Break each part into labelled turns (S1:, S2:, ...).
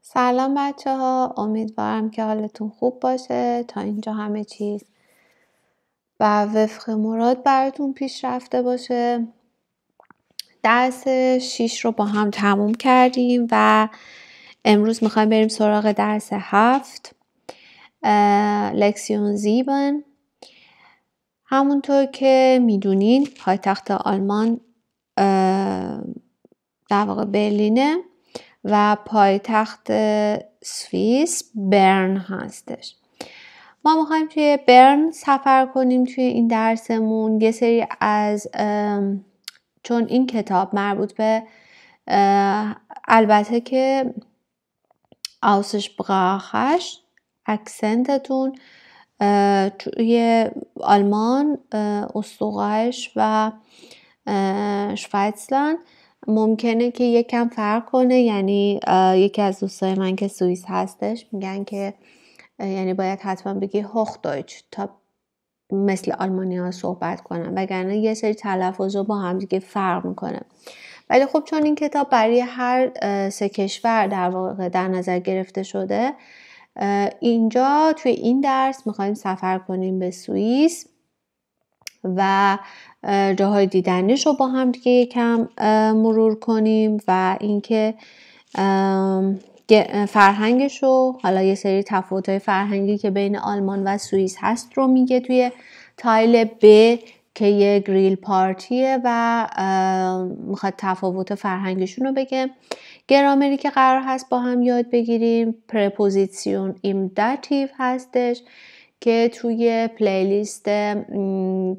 S1: سلام بچه ها، امیدوارم که حالتون خوب باشه. تا اینجا همه چیز و وفق مراد براتون پیش رفته باشه. درس 6 رو با هم تموم کردیم و امروز میخوایم بریم سراغ درس 7 لکسیون 7. همونطور که میدونین پایتخت آلمان در واقع برلینه و پایتخت سوئیس برن هستش. ما میخوایم توی برن سفر کنیم توی این درسمون. یه سری از چون این کتاب مربوط به البته که آوسشپراخش اکسنتتون توی آلمان، استوغایش و شویتزلند ممکنه که یکم فرق کنه. یعنی یکی از دوستای من که سوئیس هستش میگن که یعنی باید حتما بگی هوخدویچ تا مثل آلمانی ها صحبت کنن، وگرنه یه سری تلفظ رو با هم دیگه فرق میکنه. ولی خب چون این کتاب برای هر سه کشور در واقع در نظر گرفته شده، اینجا توی این درس میخوایم سفر کنیم به سوئیس و جاهای دیدنیش رو با هم دیگه یکم مرور کنیم و اینکه فرهنگش رو، حالا یه سری تفاوت‌های فرهنگی که بین آلمان و سوئیس هست رو میگه توی تایل ب که یه گریل پارتیه و میخواد تفاوت فرهنگشون رو بگه. گرامری که قرار هست با هم یاد بگیریم پرپوزیسیون ایم داتیو هستش که توی پلیلیست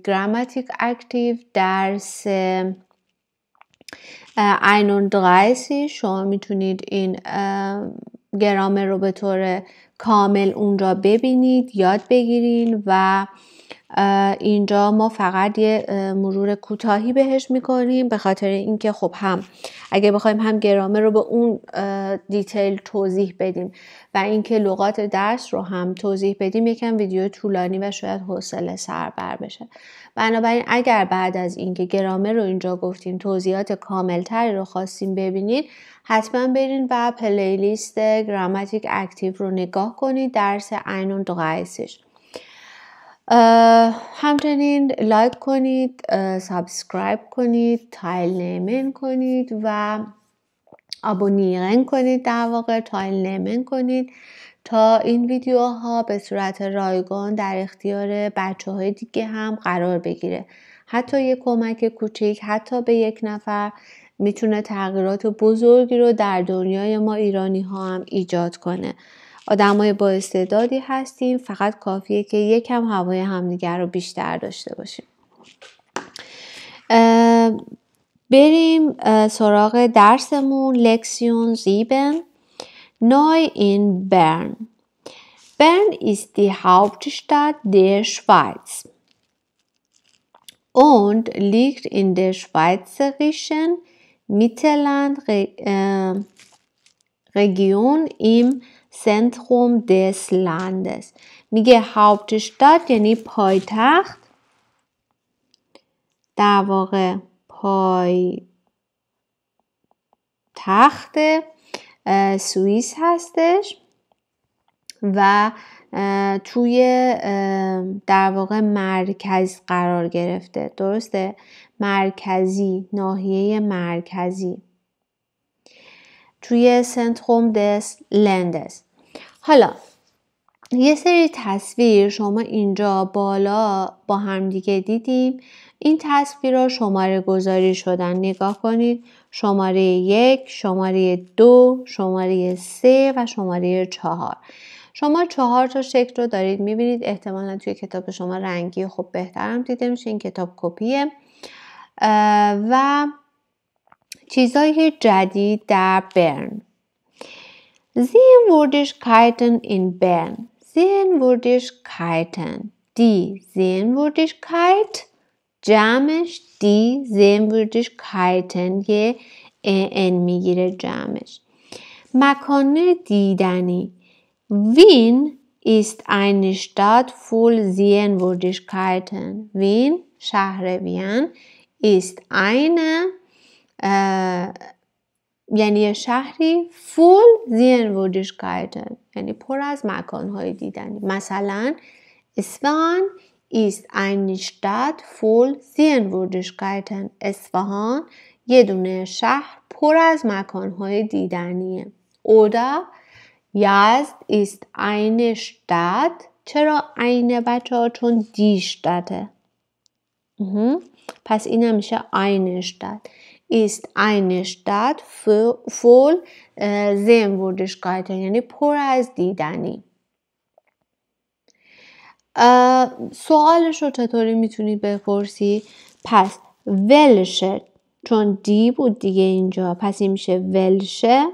S1: گراماتیک اکتیو درس 31 شما میتونید این گرامر رو به طور کامل اونجا ببینید، یاد بگیرین و اینجا ما فقط یه مرور کوتاهی بهش میکنیم به خاطر اینکه خب هم اگه بخوایم هم گرامر رو به اون دیتیل توضیح بدیم و اینکه لغات درس رو هم توضیح بدیم یکم ویدیو طولانی و شاید حوصله سربر بشه. بنابراین اگر بعد از اینکه گرامر رو اینجا گفتیم توضیحات کاملتری رو خواستیم ببینید، حتما برین و پلیلیست گراماتیک اکتیو رو نگاه کنید، درس 31. همچنین لایک کنید، سابسکرایب کنید، تایل نیمن کنید و ابونیرن کنید، در واقع تایل نیمن کنید تا این ویدیوها به صورت رایگان در اختیار بچه‌های دیگه هم قرار بگیره. حتی یک کمک کوچیک حتی به یک نفر میتونه تغییرات بزرگی رو در دنیای ما ایرانی ها هم ایجاد کنه. آدمای با استعدادی هستیم، فقط کافیه که یکم هوای همدیگر رو بیشتر داشته باشیم. بریم سراغ درسمون لکسیون 7 Neu in Bern. Bern ist die Hauptstadt der Schweiz und liegt in der schweizerischen Mittellandregion im Zentrum des Landes. میگه Hauptstadt یعنی پایتخت، در واقع پایتخت سوئیس هستش و توی در واقع مرکز قرار گرفته. درسته؟ مرکزی، ناحیه مرکزی توی سنتروم دس لندس. حالا یه سری تصویر شما اینجا بالا با هم دیگه دیدیم. این تصویرها شماره گذاری شدن. نگاه کنید، شماره 1، شماره 2، شماره 3 و شماره 4. شما 4 تا شکل رو دارید میبینید. احتمالا توی کتاب شما رنگی خب بهترم دیده میشه، این کتاب کپیه. و چیزای جدید در برن. Sehenswürdigkeiten in Bern. Sehenswürdigkeiten. Die Sehenswürdigkeit جمعش die Sehenswürdigkeiten یه ان میگیره جمعش. مکان دیدنی. Wien ist eine Stadt voll Sehenswürdigkeiten. Wien شهر وین ist eine یعنی یه شهری full Sehenswürdigkeiten، یعنی پر از مکانهای دیدنی. مثلا اصفهان ist eine Stadt voll Sehenswürdigkeiten. اصفهان یه دونه شهر پر از مکانهای دیدنیه. Oder Yazd ist eine Stadt. چرا eine بچه ها؟ چون die Stadtه. پس این میشه eine Stadt. Ist eine Stadt voll Sehenswürdigkeiten، یعنی پر از دیدنی. سوالش رو چطوری میتونی بپرسی؟ پس welche، چون دی بود دیگه اینجا، پس این میشه welche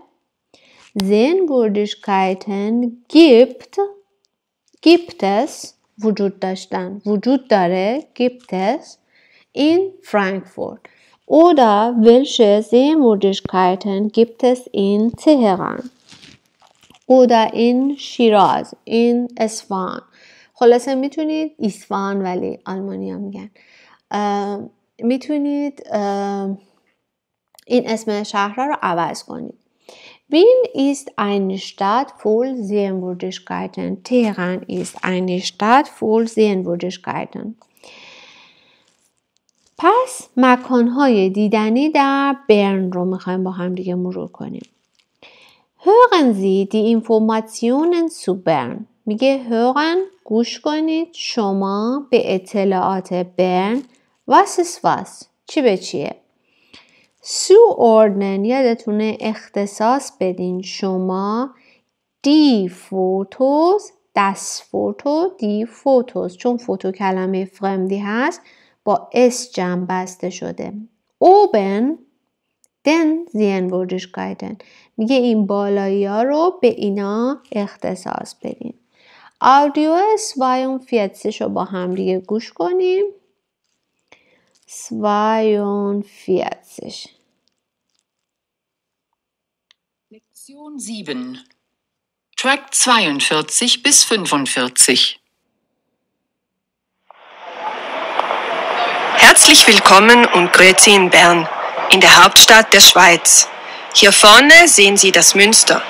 S1: Sehenswürdigkeiten gibt es، وجود داشتن، وجود داره، gibt es in Frankfurt. Oder welche Sehenswürdigkeiten gibt es in Teheran? Oder in Shiraz, in Isfahan. خلاصه میتونید اصفهان، ولی آلمانی ها میگن، میتونید این اسم شهرها رو عوض کنید. Wien ist eine Stadt voll Sehenswürdigkeiten. Teheran ist eine Stadt voll Sehenswürdigkeiten. پس مکانهای دیدنی در برن رو میخوایم با هم دیگه مرور کنیم. Hören Sie die Informationen zu Bern. میگه hören، گوش کنید، شما به اطلاعات برن. Was ist was؟ چی به چیه؟ zuordnen، یادتونه اختصاص بدین شما. die Fotos، das Foto، die Fotos، چون فوتو کلمه فرمدی هست با اس جمع بسته شده. oben den Sehenswürdigkeiten، میگه این بالایی ها رو به اینا اختصاص بدین. آدیو 42 رو با هم دیگه گوش کنیم. 42.
S2: Lektion 7. Track 42 bis 45.
S3: Herzlich willkommen und grüezi in Bern, in der Hauptstadt der Schweiz. Hier vorne sehen Sie das Münster.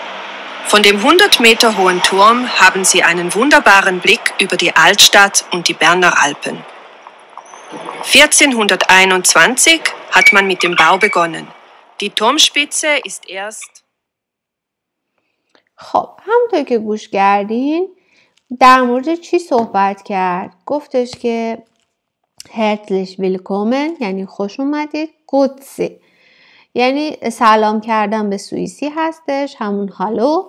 S3: Von dem 100 Meter hohen Turm haben Sie einen wunderbaren Blick über die Altstadt und die Berner Alpen. 1421 hat man mit dem Bau begonnen. Die Turmspitze ist erst...
S1: خب همونطور که گوش کردین در مورد چی صحبت کرد؟ گفتش که herzlich willkommen یعنی خوش اومدید، گوتسی یعنی سلام کردن به سوئیسی هستش، همون هالو.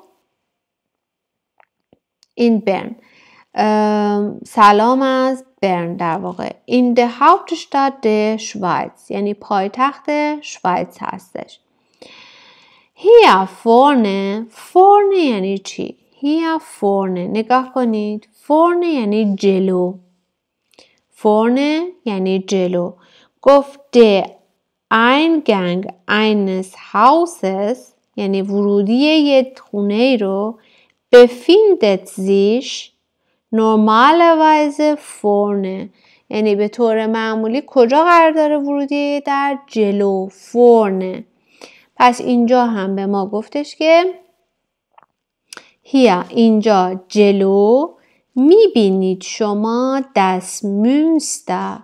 S1: این برن، سلام از برن در واقع. in der Hauptstadt der Schweiz یعنی پایتخت شوایц هستش. hier vorne یعنی چی؟ here vorne نگاه کنید، vorne یعنی جلو، vorne یعنی جلو. گفت der Eingang eines Hauses یعنی ورودی یه خونه رو befindet sich normalerweise vorne یعنی به طور معمولی کجا قرار داره ورودی؟ در جلو، vorne. پس اینجا هم به ما گفتش که hier اینجا جلو میبینید شما das Münster.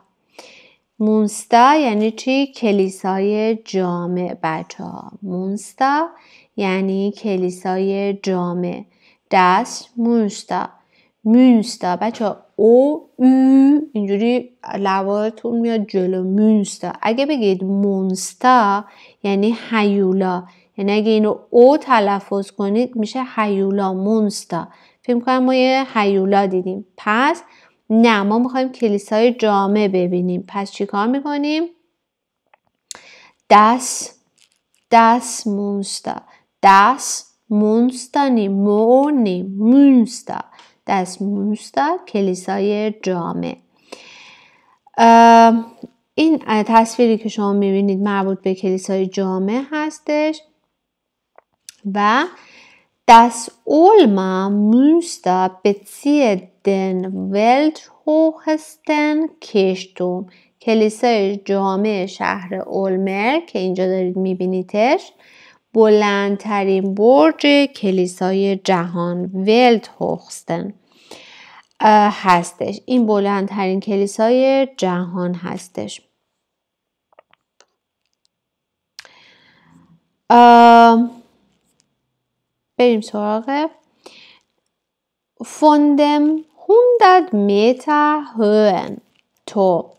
S1: مونستا یعنی چی؟ کلیسای جامع بچه ها. مونستا یعنی کلیسای جامع. das Münster. مونستا بچه ها او اینجوری لباتون میاد جلو. مونستا. اگه بگید مونستا یعنی هیولا، یعنی اگه اینو او تلفظ کنید میشه هیولا. مونستا. فکر می‌کنم ما یه هیولا دیدیم. پس نه، ما میخوایم کلیسای جامع ببینیم. پس چی کار میکنیم؟ das Münster. das Münster نی Münster. das Münster کلیسای جامع. این تصویری که شما میبینید مربوط به کلیسای جامع هستش و das Ulmer Münster bezieht den welthochsten Kirchturm. کلیسای جامع شهر اولمر که اینجا دارید میبینیدش بلندترین برج کلیسای جهان ولتهوخستن هستش. این بلندترین کلیسای جهان هستش. بریم سراغ فوندم 100 متر هوئن تو،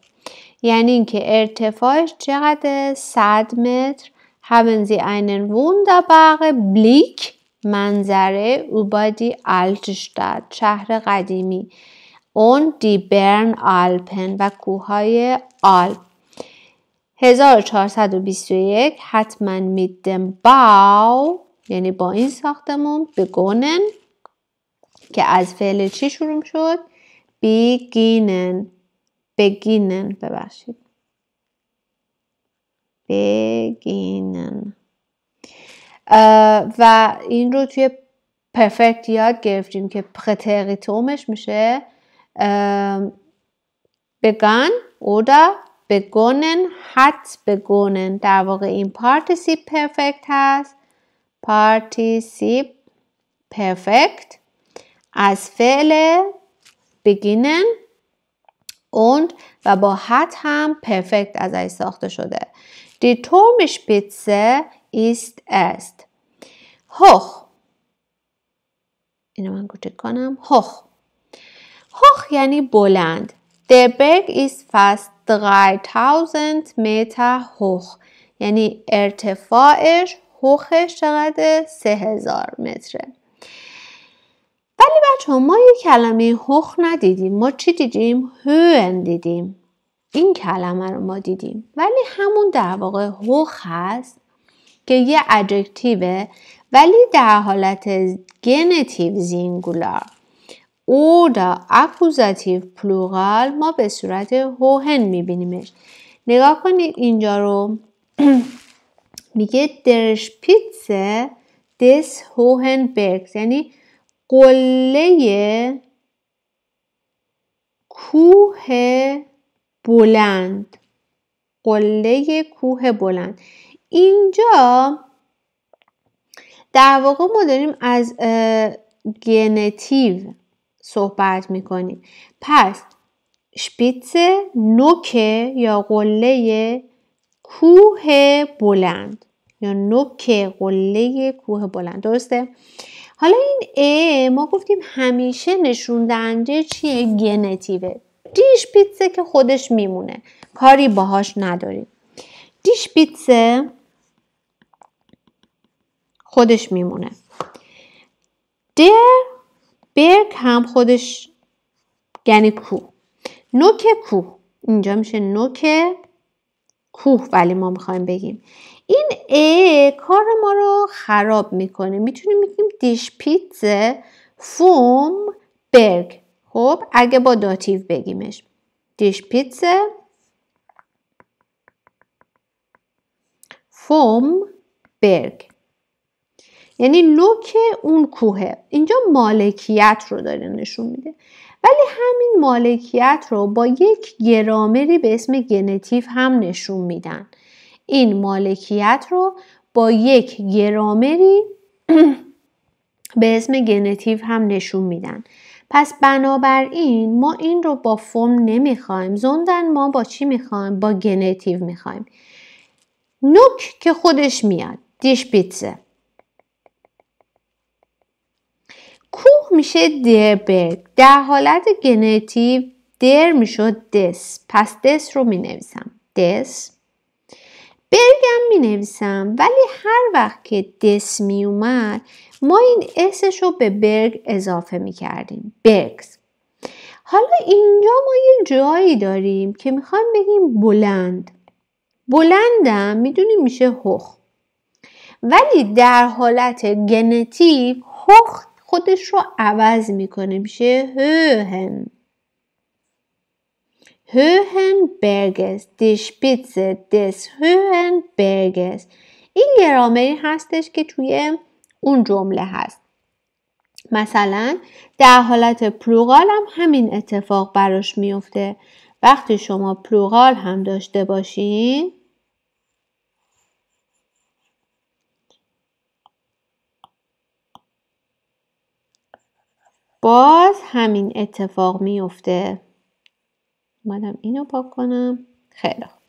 S1: یعنی اینکه ارتفاعش چقدر؟ 100 متر. haben sie einen wunderbaren Blick منظره über die Altstadt شهر قدیمی und die Bernalpen و کوههای آلپ. 1421 حتما mit dem Bau یعنی با این ساختمون begonnen که از فعل چی شروع شد؟ beginnen ببخشید beginnen و این رو توی پرفکت یاد گرفتیم که پرتریتومش میشه begann oder begonnen hat begonnen. در واقع این پارتیسیپ پرفکت هست. پارتیسیپ پرفکت از فعل beginnen und و با hat هم پرفکت ازش ساخته شده. Die Turmspitze ist erst hoch. اینو من کوچک کنم. hoch یعنی بلند. Der Berg ist fast 3000 Meter hoch. یعنی ارتفاعش هوخش چقدر؟ 3000 متره. ولی بچه ها ما یک کلمه هوخ ندیدیم. ما چی دیدیم؟ هوئن دیدیم. این کلمه رو ما دیدیم. ولی همون در واقع هوخ هست که یه ادجکتیوه ولی در حالت گنتیو زینگولار oder اکوزاتیو پلورال ما به صورت هوهن میبینیمش. نگاه کنید اینجا رو میگه der Spitze des Hohenbergs یعنی قله کوه بلند. قله کوه بلند. اینجا در واقع ما داریم از گنتیو صحبت میکنیم. پس شپیتزه نوک یا قله کوه بلند یا نوک قله کوه بلند. درسته؟ حالا این ما گفتیم همیشه نشون دهنده چیه؟ گنتیوه. دیشپیتزه که خودش میمونه، کاری باهاش نداریم. دیشپیتزه خودش میمونه. در برگ هم خودش یعنی کوه. نوک کوه اینجا میشه نوک کوه ولی ما میخوایم بگیم. این کار ما رو خراب میکنه. میتونیم بگیم دیشپیتزه فوم برگ. خب اگه با داتیو بگیمش دیشپیتزه فوم برگ یعنی نوک اون کوهه. اینجا مالکیت رو داره نشون میده ولی همین مالکیت رو با یک گرامری به اسم گنتیو هم نشون میدن. این مالکیت رو با یک گرامری به اسم گنتیو هم نشون میدن. پس بنابراین ما این رو با فوم نمیخوایم. زندن ما با چی میخوایم؟ با گنتیو میخوایم. نوک که خودش میاد دیشپیتزه. کوه میشه در برگ. در حالت گنتیو در میشد دس. پس دس رو مینویسم. دس. برگم مینویسم ولی هر وقت که دس میومد ما این اسش رو به برگ اضافه میکردیم. برگز. حالا اینجا ما یه جایی داریم که میخوایم بگیم بلند. بلندم میدونیم میشه هوخ. ولی در حالت گنتیو هوخ خودش رو عوض میکنه میشه هوهن. Höhenberges, die Spitze des Höhenberges. این گرامری هستش که توی اون جمله هست. مثلا در حالت پلورال هم همین اتفاق براش میفته. وقتی شما پلورال هم داشته باشین باز همین اتفاق میفته. اومدم اینو پاک کنم. خیلی خوب.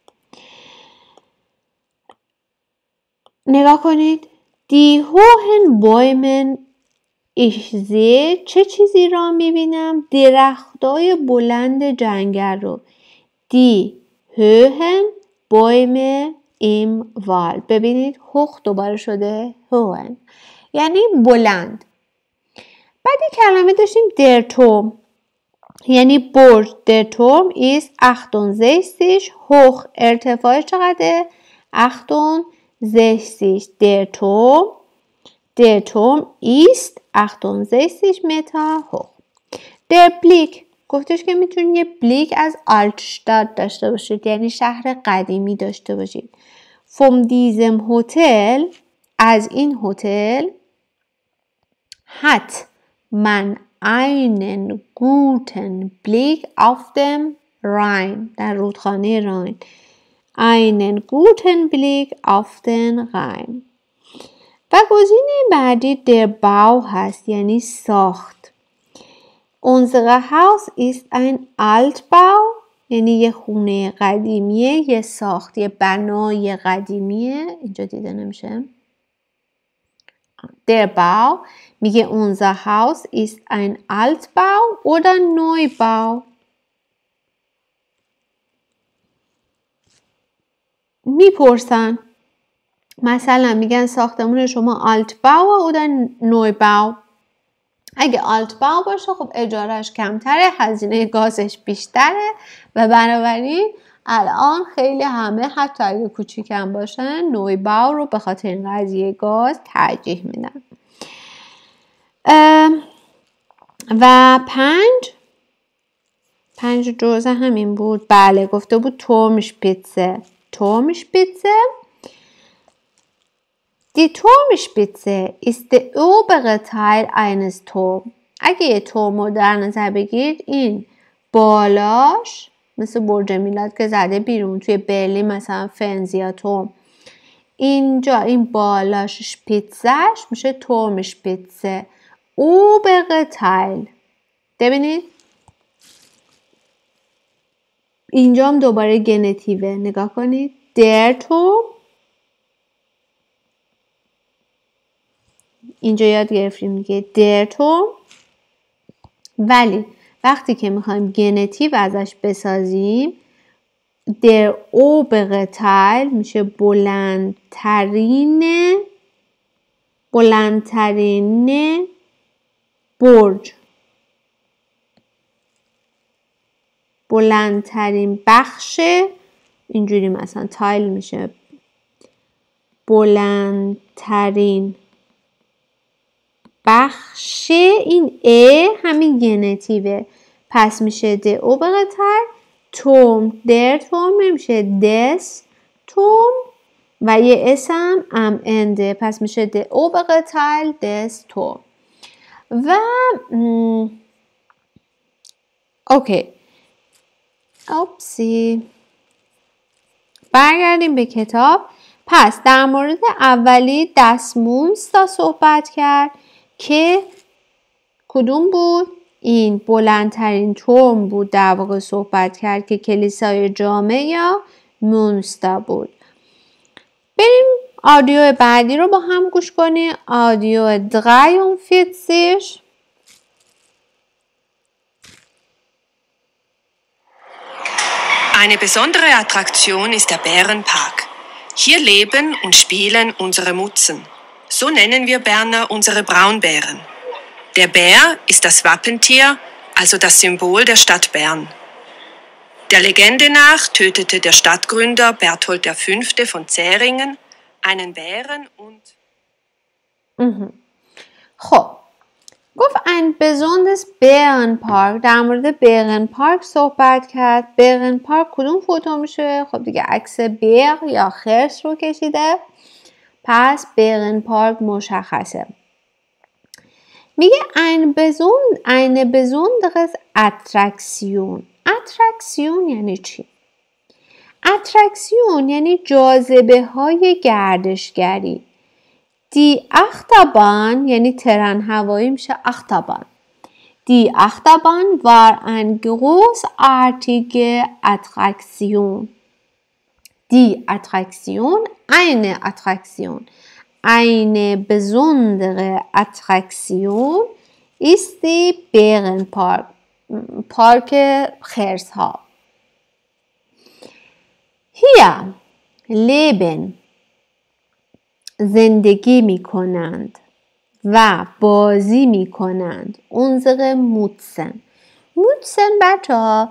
S1: نگاه کنید. Die hohen Bäumen ich sehe چه چیزی را میبینم؟ درختای بلند جنگل رو. Die hohen Bäume im Wald. ببینید hoch دوباره شده hohen. یعنی بلند. بعد یک کلمه داشتیم der Turm. یعنی برج. Der Turm ist 68 hoch. ارتفاعش چقدره؟ 68. Der Turm ist 68 Meter hoch. Der Blick. گفتش که میتونید یه بلیک از Altstadt داشته باشید. یعنی شهر قدیمی داشته باشید. Von diesem Hotel. از این هتل. Hat man einen guten Blick auf den Rhein. در رودخانه راین. Einen guten Blick auf den Rhein. و گزینه بعدی der Bau هست. یعنی ساخت. Unser Haus ist ein Altbau. یعنی یه خونه قدیمیه. یه ساخت. یه بنای قدیمیه. اینجا دیده نمیشه. Der Bau میگه unser Haus ist ein Altbau oder Neubau. میپرسن مثلا میگن ساختمون شما Altbau oder Neubau. اگه Altbau باشه خب اجارش کمتره، هزینه گازش بیشتره و بنابراین الان خیلی همه حتی اگه کوچیکم باشن Neubau رو به خاطر این قضیه گاز ترجیح میدن. و پنج جزء همین بود. بله گفته بود Turmspitze. Die Turmspitze ist der obere Teil eines Turms. اگه یه ترم رو در نظر بگیرید این بالاش مثل برج میلاد که زده بیرون توی برلین مثلا فرنزیاتورم، اینجا این بالاش شپیتزش میشه Turmspitze. obere Teil. ببینید اینجا هم دوباره گنتیوه. نگاه کنید. Der Turm. اینجا یاد گرفتیم دیگه der Turm. ولی وقتی که میخوایم گنتیو ازش بسازیم der obere Teil میشه بلندترین برج، بلندترین بخش. اینجوری مثلا تایل میشه بلندترین بخش. این ا همین گنتیوه پس میشه د obere Teil. توم در توم میشه دس توم و یه اسم ام انده پس میشه د obere Teil دس توم. و اوکی برگردیم به کتاب. پس در مورد اولی دستمونستا صحبت کرد که کدوم بود؟ این بلندترین ترم بود. در واقع صحبت کرد که کلیسای جامع یا مونستا بود. بریم آدیو بعدی رو با هم گوش کنیم. آدیو 43.
S3: Eine besondere Attraktion ist der Bärenpark. Hier leben und spielen unsere Mutzen. So nennen wir Berner unsere Braunbären. Der Bär ist das Wappentier, also das Symbol der Stadt Bern. Der Legende nach tötete der Stadtgründer Berthold V. von Zähringen einen Bären und...
S1: خب گفت ein besonderes Bärenpark. در مورد بärenpark صحبت کرد. bärenpark کدوم فوتو میشه؟ خب دیگه عکس بیر یا خرس رو کشیده پس bärenpark مشخصه. میگه eine besonderes Attraktion. اترکسیون یعنی چی؟ اترکسیون یعنی جاذبه های گردشگری. دی اختابان یعنی ترن هوایی میشه اختابان. Die Achterbahn war eine großartige Attraktion. Die Attraktion, eine besondere Attraktion ist die Bärenpark, پارک خرس‌ها. Hier leben زندگی می کنند و بازی می کنند unsere Mutzen. Mutzen بچه ها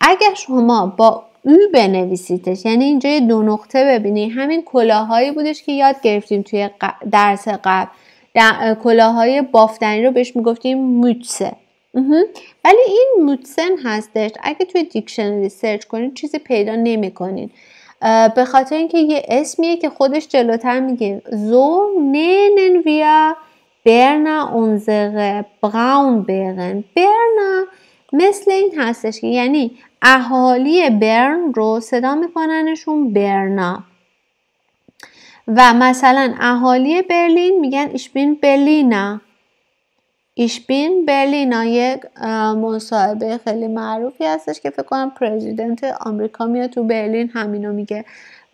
S1: اگر شما با او بنویسیدش، یعنی اینجا یه 2 نقطه ببینی، همین کلاهایی بودش که یاد گرفتیم توی درس قبل. کلاههای بافتنی رو بهش میگفتیم موتسه. ولی این موتسن هستش. اگه توی دیکشنری سرچ کنید چیزی پیدا نمی کنید. به خاطر اینکه یه اسمیه که خودش جلوتر میگه so nennen wir Berner unsere Braunbären. Berner مثل این هستش که یعنی اهالی برن رو صدا میکننشون برنا. و مثلا اهالی برلین میگن ich bin Berliner. ich bin Berliner. یک مصاحبه خیلی معروفی هستش که فکر کنم پرزیدنت آمریکا میاد تو برلین همینو میگه.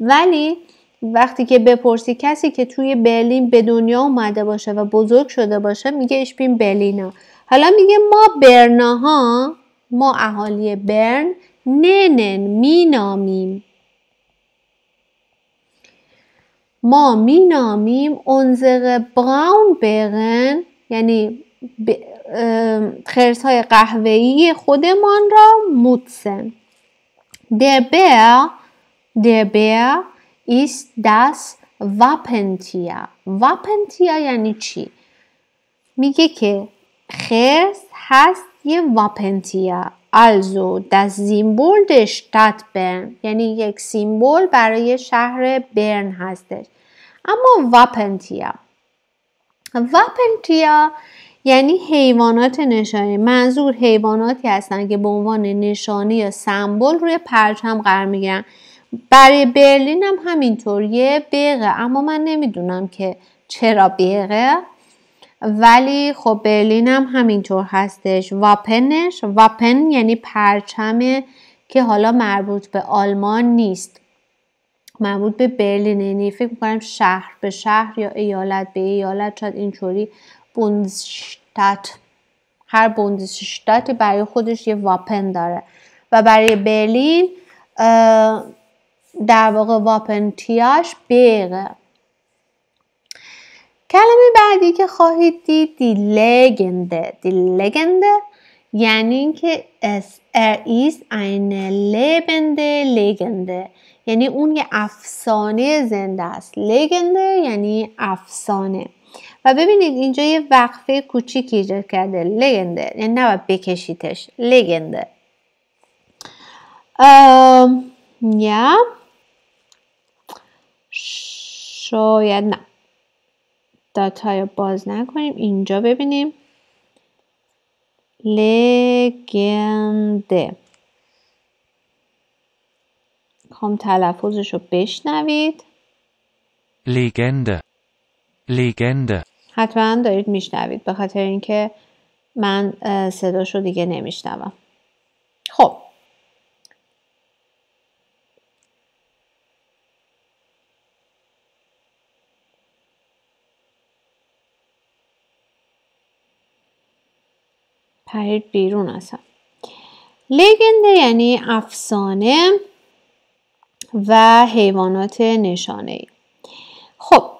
S1: ولی وقتی که بپرسی کسی که توی برلین به دنیا اومده باشه و بزرگ شده باشه میگه ich bin Berliner. حالا میگه ما برناها، ما اهالی برن ننن مینامیم، ما مینامیم unsere Braunbären یعنی خرس‌های قهوه‌ای خودمان را موتسن. Der Bär ist das Wappentier. Wappentier یعنی چی؟ میگه که خرس هست یه Wappentier. Also das Symbol der Stadt Bern یعنی یک سیمبل برای شهر برن هستش. اما Wappentier یعنی حیوانات نشانی. منظور حیواناتی هستن که به عنوان نشانی یا سمبل روی پرچم قرار میگیرن. برای برلین هم همینطور یه بیغه، اما من نمیدونم که چرا بیغه، ولی خب برلین هم همینطور هستش. واپن یعنی پرچمه که حالا مربوط به آلمان نیست، مربوط به برلین، یعنی فکر میکنم شهر به شهر یا ایالت به ایالت. شاید اینطوری بوندسشتات، هر بوندسشتاتی برای خودش یه واپن داره و برای برلین در واقع واپنتیاش بیغه. کلمه بعدی که خواهید دید دی لگنده یعنی اینکه ist eine lebende Legende یعنی اون یه افسانه زنده است. لگنده یعنی افسانه. و ببینید اینجا یه وقفه کوچیکی ایجاد کرده. لگنده یعنی نباید بکشیدش. لگنده یا شاید نه، داتای باز نکنیم. اینجا ببینیم لگنده. خواهم تلفظش رو بشنوید.
S4: لگنده
S1: حتما دارید میشنوید به خاطر اینکه من صداش رو دیگه نمیشنوم. خب پرید بیرون اصلا. لگنده یعنی افسانه و حیوانات نشانه‌ای. خب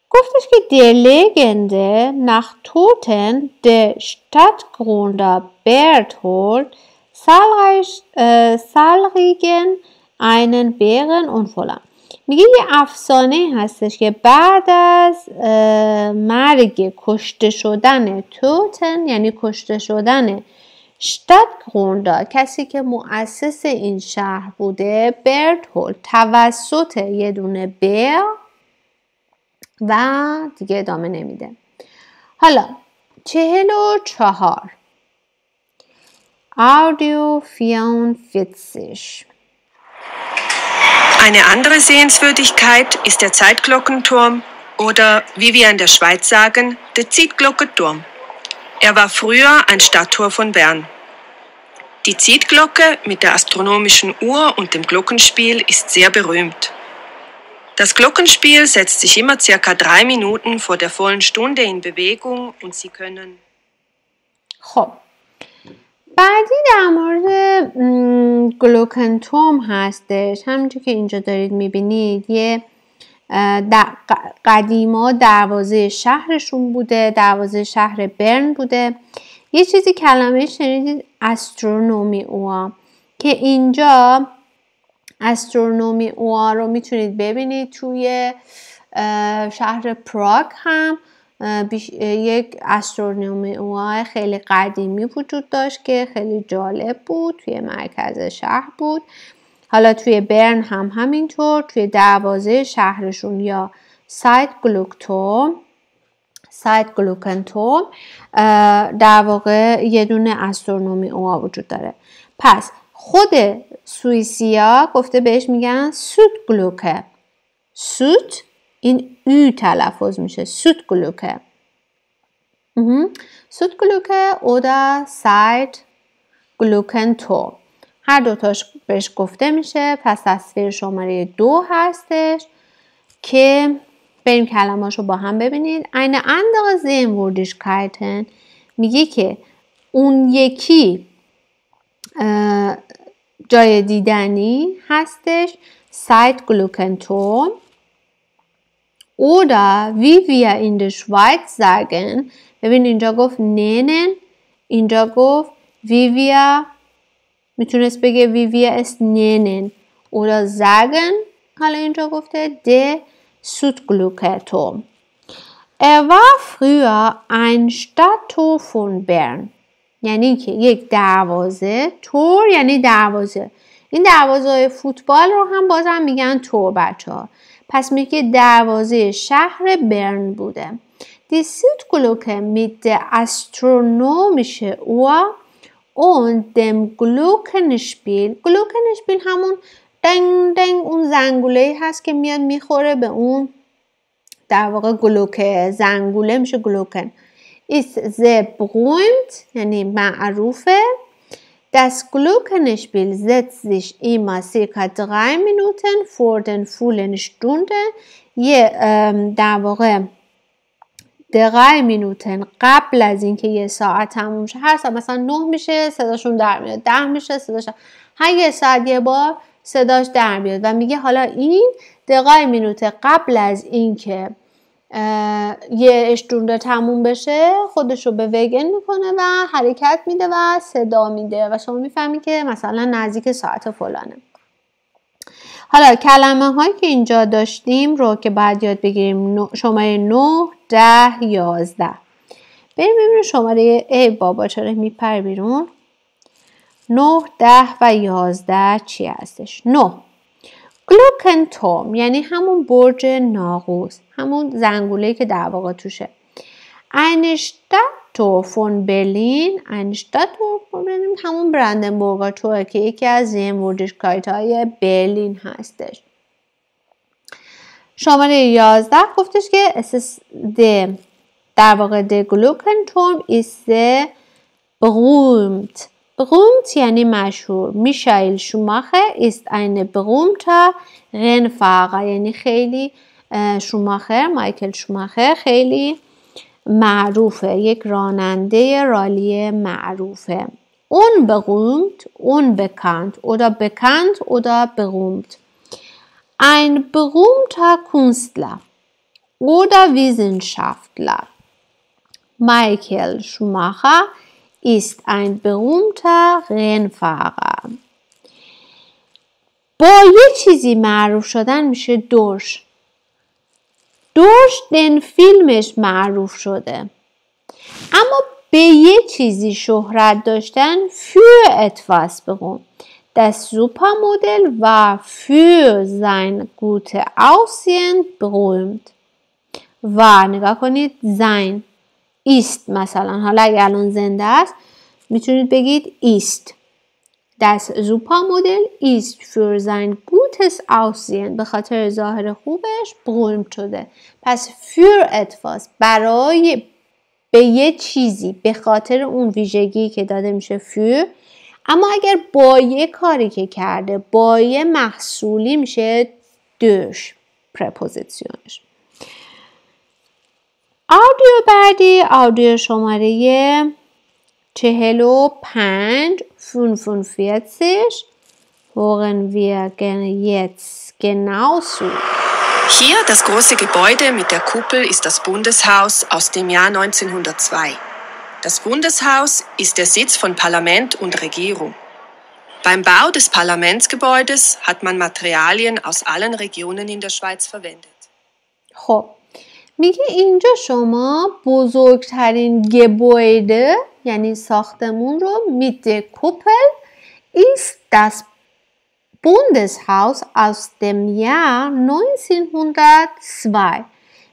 S1: گفتش که der Legende nach Toten der Stadtgründer Berthold zahlreichen einen Bären und فلان. میگه یه افسانه هستش که بعد از مرگ کشته شدن توتن یعنی کشته شدن شتادتگروندر، کسی که مؤسس این شهر بوده، برتولد، توسط یه دونه بیر و دیگه ادامه نمیده. حالا 44 Audio 44.
S3: Eine andere Sehenswürdigkeit ist der Zeitglockenturm oder wie wir in der Schweiz sagen, der Zeitglockenturm. Er war früher ein Stadttor von Bern. Die Zeitglocke mit der astronomischen Uhr und dem Glockenspiel ist sehr berühmt. Das Glockenspiel setzt sich immer circa 3 Minuten vor der vollen Stunde in Bewegung und Sie können...
S1: خب بعدی در مورد گلوکنتوم هستش. همونجور که اینجا دارید میبینید یه قدیما دروازه شهرشون بوده، دروازه شهر برن بوده. یه چیزی کلمه شنیدید استرونومی اوها که اینجا استرونومی اوها رو میتونید ببینید توی شهر پراگ هم یک استرونومی اوها خیلی قدیمی وجود داشت که خیلی جالب بود، توی مرکز شهر بود. حالا توی برن هم همینطور، توی دروازه شهرشون یا سایت گلوکنتوم در واقع یه دونه استرونومی اوها وجود داره. پس خود سوئیسیا گفته بهش میگن سوت گلوکه. سوت این او تلفظ میشه، سوت گلوکه. سوت گلوکه oder سایت گلوکنتوم، هر دوتاش بهش گفته میشه. پس تصویر شماره 2 هستش که بریم کلمه‌اشو با هم ببینید. eine andere Sehenswürdigkeiten میگه که اون یکی جای دیدنی هستش سایت گلوکنتوم oder wie wir in der Schweiz sagen. ببین اینجا گفت ننن، اینجا گفت wie wir، میتونست بگه wie wir es nennen oder sagen. حالا اینجا گفته de Südglockenturm. Er war früher ein Stadttor von Bern. یعنی که یک دروازه، تور یعنی دروازه. این دروازه فوتبال رو هم بازم میگن تور بچه‌ها. پس میگه دروازه شهر برن بوده. Die Südglocke mit der astronomischen Uhr und dem Glockenspiel. Glockenspiel همون دنگ دنگ اون زنگوله‌ای هست که میاد میخوره به اون در واقع گلوکه، زنگوله میشه گلوکن. ist sehr berühmt یعنی معروفه. Das Glockenspiel setzt sich immer circa 3 Minuten vor den vollen Stunden. یه در واقع 3 minuten قبل از اینکه یه ساعت تموم شه، هر ساعت مثلا 9 میشه صداشون در میاد، 10 میشه صداش، هر یه ساعت یه بار صداش در میاد. و میگه حالا این 3 minute قبل از اینکه یه اشتونده تموم بشه خودشو به وگن میکنه و حرکت میده و صدا میده و شما میفهمید که مثلا نزدیک ساعت فلانه. حالا کلمه هایی که اینجا داشتیم رو که بعد یاد بگیریم شماره 9 10 11. بریم ببینیم شماره ای بابا چرا میپره بیرون. 9 10 و 11 چی هستش؟ 9 گلوکنتوم یعنی همون برج ناقوس، همون زنگوله‌ای که در واقع توشه. eine Stadttor von Berlin، eine Stadttor von Berlin همون برندنبورگ تور که یکی از Sehenswürdigkeits‌های برلین هستش. شماره 11 گفتش که در واقع der Glockenturm ist sehr berühmt. berühmt یعنی مشهور. میشائیل شوماخر ist ein berühmter Rennfahrer یعنی خیلی شوماخر، مایکل شوماخر خیلی معروفه، یک راننده رالی معروفه. unberühmt unbekannt oder bekannt oder berühmt. ein berühmter Künstler oder Wissenschaftler. Michael Schumacher ist ein berühmter Rennfahrer. با یه چیزی معروف شدن میشه durch. durch den فیلمش معروف شده. اما به یه چیزی شهرت داشتن für etwas berühmt. Das Supermodell war für sein gutes Aussehen berühmt. و نگاه کنید sein ist مثلا، حالا اگر الان زنده است میتونید بگید ist. Das Supermodell ist für sein gutes Aussehen به خاطر ظاهر خوبش berühmt شده. پس für etwas برای به یه چیزی به خاطر اون ویژگی که داده میشه für. اما اگر با یه کاری که کرده با یه محصولی میشه durch پرپوزیسیونش. آدیو بعدی آدیو شماره 45 45 hören wir jetzt genauso.
S3: Hier das große Gebäude mit der Kuppel ist das Bundeshaus aus dem Jahr 1902. Das Bundeshaus ist der Sitz von Parlament und Regierung. Beim Bau des Parlamentsgebäudes hat man Materialien aus allen Regionen in der Schweiz verwendet.
S1: خب میگه اینجا شما بزرگترین گبویده یعنی ساختمون رو mit der Kuppel ist das Bundeshaus aus dem Jahr 1902.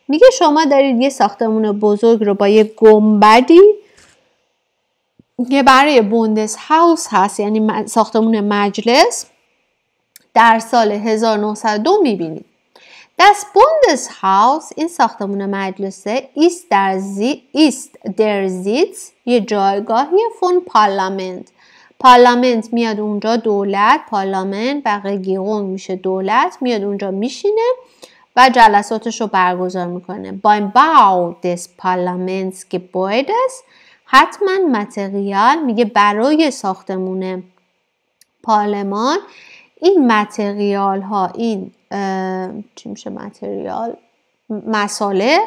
S1: میگه شما دارید یه ساختمون بزرگ رو با یه گنبدی که برای بوندسهاوس هست یعنی ساختمون مجلس در سال 1902 میبینید. Das Bundeshaus این ساختمون مجلسه ist der Sitz یه جایگاهی von Parlament. پارلمنت میاد اونجا دولت پارلمنت و رگیرون میشه دولت میاد اونجا میشینه و جلساتش رو برگزار میکنه. Beim Bau des Parlamentsgebäudes حتما متریال میگه برای ساختمون پارلمان این متریال ها این چی میشه متریال مصالح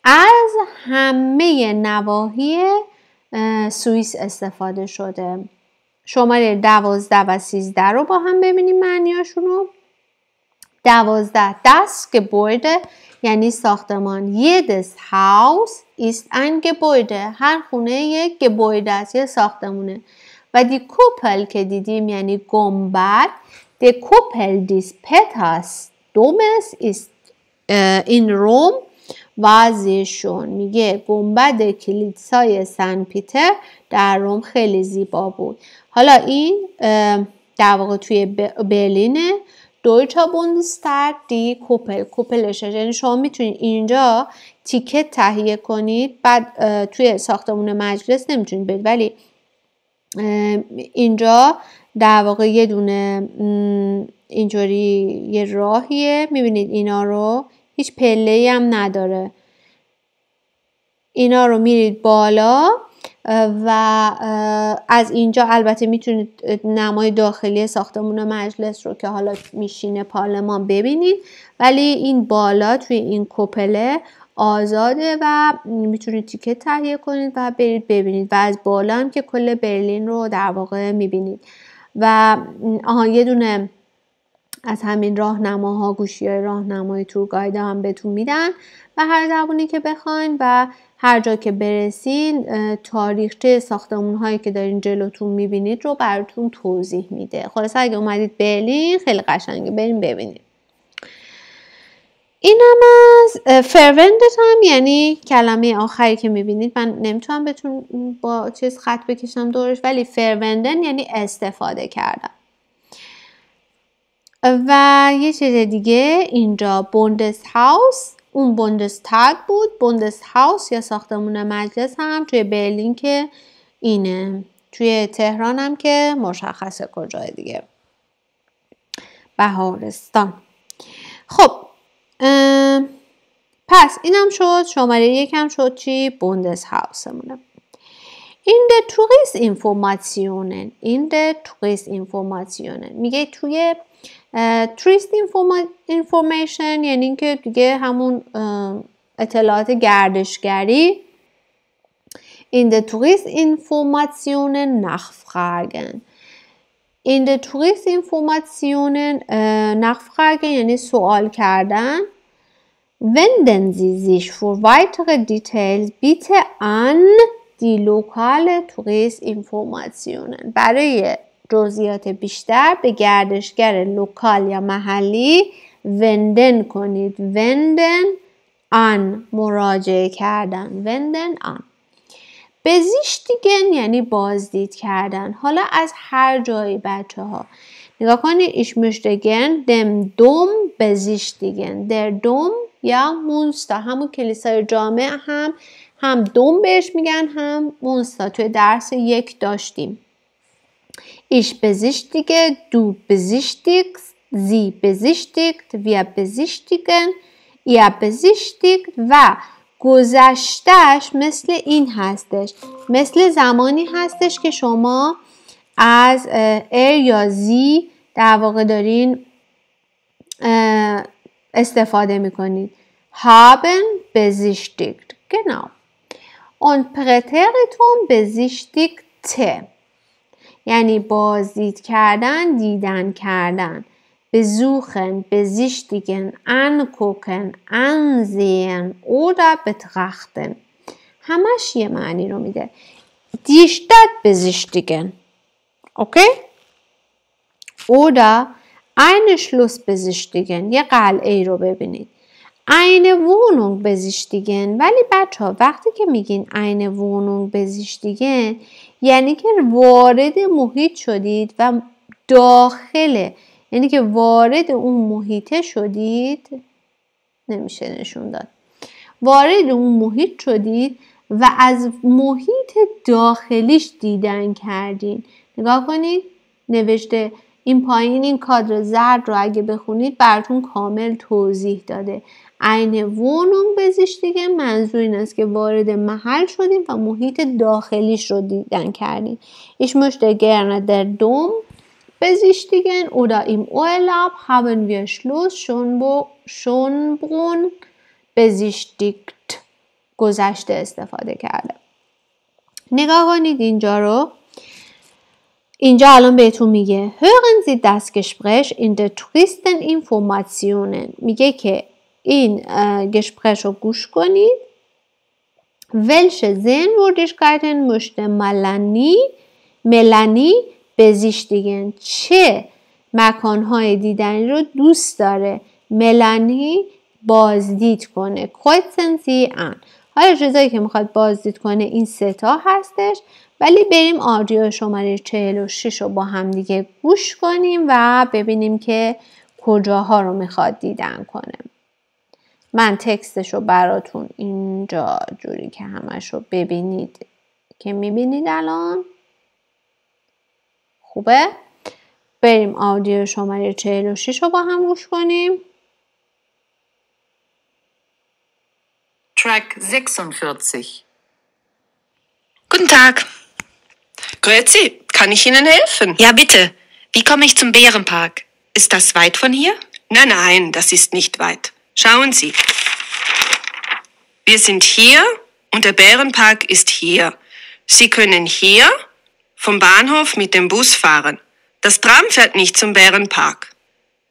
S1: از همه نواحی سوئیس استفاده شده. شماره 12 و 13 رو با هم ببینیم معنیاشون رو. 12 das Gebäude یعنی ساختمان. jedes Haus ist ein Gebäude هر خونه یک گبویده است یه ساختمونه. و die Kuppel که دیدیم یعنی گنبد. die Kuppel des Petersdomes ist in Rom war sehr schön. میگه گنبد کلیسای سن پیتر در روم خیلی زیبا بود. حالا این در واقع توی برلینه. Deutscher Bundestag die Kuppel کوپلشه یعنی شما میتونید اینجا تیکت تهیه کنید بعد توی ساختمون مجلس نمیتونید برید ولی اینجا در واقع یه دونه اینجوری یه راهیه میبینید اینا رو هیچ پله‌ای هم نداره اینا رو میرید بالا و از اینجا البته میتونید نمای داخلی ساختمون مجلس رو که حالا میشینه پارلمان ببینید ولی این بالا توی این کوپله آزاده و میتونید تیکت تهیه کنید و برید ببینید و از بالا هم که کل برلین رو در واقع میبینید و یه دونه از همین راهنماها گوشی‌های راهنمای تورگاید هم بهتون میدن و هر زبونی که بخواین و هر جا که برسین تاریخچه ساختمون‌هایی که دارین جلوتون میبینید رو براتون توضیح میده. خلاصه اگه اومدید برلین خیلی قشنگه بریم ببینید. اینم از فروندت هم یعنی کلمه آخری که میبینید من نمیتونم بهتون با چیز خط بکشم دورش ولی فروندن یعنی استفاده کردن. و یه چیز دیگه اینجا بوندسهاوس اون بوندستاگ بود بوندسهاوس یا ساختمون مجلس هم توی برلین که اینه توی تهران هم که مشخصه کجای دیگه بهارستان. خب پس اینم شد شماره یکم شد چی بوندسهاوسمونه. این ده توریست اینفورماسیونن میگه توی توریست اینفورمیشن یعنی اینکه دیگه همون اطلاعات گردشگری in der Touristinformationen nachfragen. In der Touristinformationen nachfragen یعنی سوال کردن. Wenden Sie sich für weitere Details bitte an die lokale Touristinformationen. برای جزئیات بیشتر به گردشگر لوکال یا محلی وندن کنید. وندن آن مراجعه کردن. وندن آن. besichtigen یعنی بازدید کردن. حالا از هر جایی بچه ها نگاه کنید. ich möchte gern den Dom besichtigen. der Dom یا مونستا، همون کلیسای جامع هم دوم بهش میگن هم مونستا. توی درس 1 داشتیم. ich besichtige, du besichtigst, sie besichtigt, wir besichtigen, ihr besichtigt و گذشتهش مثل این هستش، مثل زمانی هستش که شما از یا زی در واقع دارین استفاده میکنید. haben besichtigt. genau. und Präteritum besichtigte یعنی بازدید کردن، دیدن کردن. besuchen, besichtigen, angucken, ansehen oder betrachten. همش یه معنی رو میده. die Stadt besichtigen. okay? oder eine Schloss besichtigen. یه قلعه رو ببینید. eine Wohnung besichtigen. ولی بچه ها وقتی که میگین eine Wohnung besichtigen یعنی که وارد محیط شدید و داخله، یعنی که وارد اون محیط شدید، نمیشه نشون داد، وارد اون محیط شدید و از محیط داخلیش دیدن کردین. نگاه کنید نوشته این پایین این کادر زرد رو اگه بخونید براتون کامل توضیح داده. eine Wohnung besichtigen منظور این است که وارد محل شدیم و محیط داخلیش رو دیدن کردیم. ich möchte gerne der Dom besichtigen oder im Urlaub haben wir Schloss Schönbrunn besichtigt. گذشته استفاده کرده. نگاه کنید اینجا رو. اینجا الان بهتون میگه hören Sie das Gespräch in der Touristeninformationen. میگه که این گشپرش رو گوش کنید. welche Sehenswürdigkeiten möchte Melanie besichtigen. چه مکانهای دیدنی رو دوست داره ملانی بازدید کنه. kreuzen Sie an. حالا چیزایی که میخواد بازدید کنه این 3 تا هستش، ولی بریم آدیو شماره 46 رو با هم دیگه گوش کنیم و ببینیم که کجاها رو میخواد دیدن کنه. من تکستش رو براتون اینجا جوری که همش رو ببینید که میبینید الان خوبه. بریم آدیو شماره 46 رو با هم گوش کنیم.
S2: Track 46.
S5: Guten Tag.
S3: Grüezi, kann ich Ihnen helfen?
S5: Ja, bitte. Wie komme ich zum Bärenpark? Ist das weit von hier?
S3: Nein, nein, das ist nicht weit. Schauen Sie. Wir sind hier und der Bärenpark ist hier. Sie können hier vom Bahnhof mit dem Bus fahren. Das Tram fährt nicht zum Bärenpark.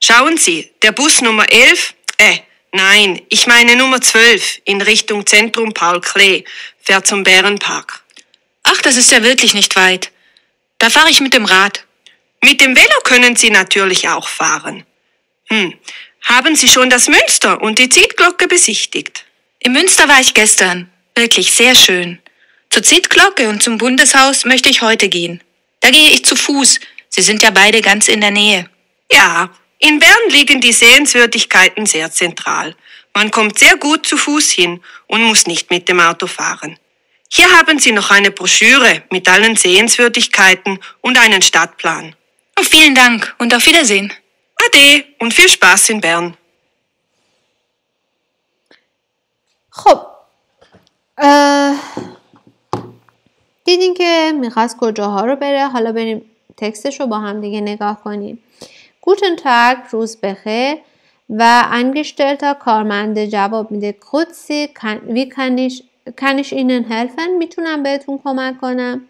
S3: Schauen Sie, der Bus Nummer 11, nein, ich meine Nummer 12 in Richtung Zentrum Paul Klee fährt zum Bärenpark.
S5: Ach, das ist ja wirklich nicht weit. Da fahre ich mit dem Rad.
S3: Mit dem Velo können Sie natürlich auch fahren. Haben Sie schon das Münster und die Zietglocke besichtigt?
S5: Im Münster war ich gestern. Wirklich sehr schön. Zur Zietglocke und zum Bundeshaus möchte ich heute gehen. Da gehe ich zu Fuß. Sie sind ja beide ganz in der Nähe.
S3: Ja, in Bern liegen die Sehenswürdigkeiten sehr zentral. Man kommt sehr gut zu Fuß hin und muss nicht mit dem Auto fahren. Hier haben Sie noch eine Broschüre mit allen Sehenswürdigkeiten und einen Stadtplan.
S5: Oh, vielen Dank und auf Wiedersehen.
S3: Ade und viel Spaß in Bern.
S1: خب دیدین که میخواست کجاها رو بره. حالا بریم تکستش رو با هم دیگه نگاه کنیم. Guten Tag، روز بخیر. و Angestellter کارمنده جواب میده Grüezi، wie kann ich Ihnen helfen؟ میتونم بهتون کمک کنم.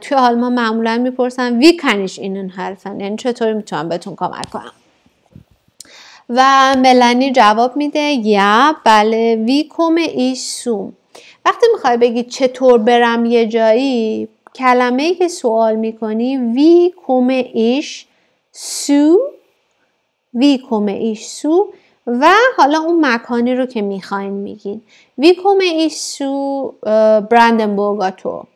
S1: توی آلمان معمولا میپرسن wie kann ich Ihnen helfen؟ یعنی چطوری میتونم بهتون کمک کنم. و ملانی جواب میده یا بله wie komme ich zu. وقتی میخوای بگی چطور برم یه جایی، کلمه‌ای که سوال میکنی wie komme ich zu، wie komme ich zu و حالا اون مکانی رو که میخواین میگین. Wie komme ich zu Brandenburger Tor?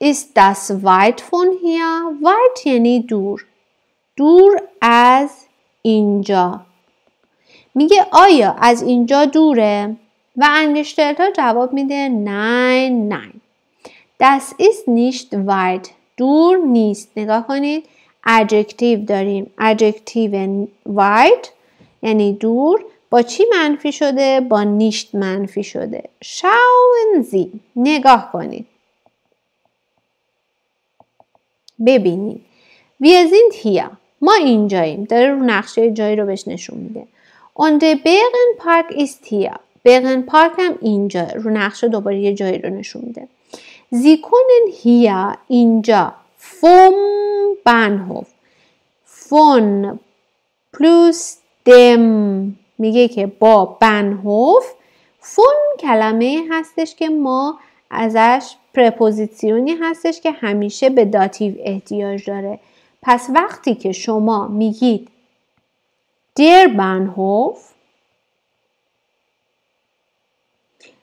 S1: Ist das weit von hier? Weit یعنی دور. دور از اینجا. میگه آیا از اینجا دوره؟ و انگشترتا جواب میده nein, nein. Das ist nicht weit. دور نیست. نگاه کنید. adjective داریم. adjective weit یعنی دور. با چی منفی شده؟ با نیشت منفی شده. schauen Sie. نگاه کنید. ببینید. Wir sind hier. ما اینجاییم. داره رو نقشه جایی رو بهش نشون میده. Und der Bärenpark ist hier. Bärenpark هم اینجا. رو نقشه دوباره یه جایی رو نشون میده. Sie können hier اینجا vom Bahnhof. Von plus dem میگه که با Bahnhof. von کلمه هستش که ما ازش پرپوزیسیونی هستش که همیشه به داتیو احتیاج داره. پس وقتی که شما میگید der Bahnhof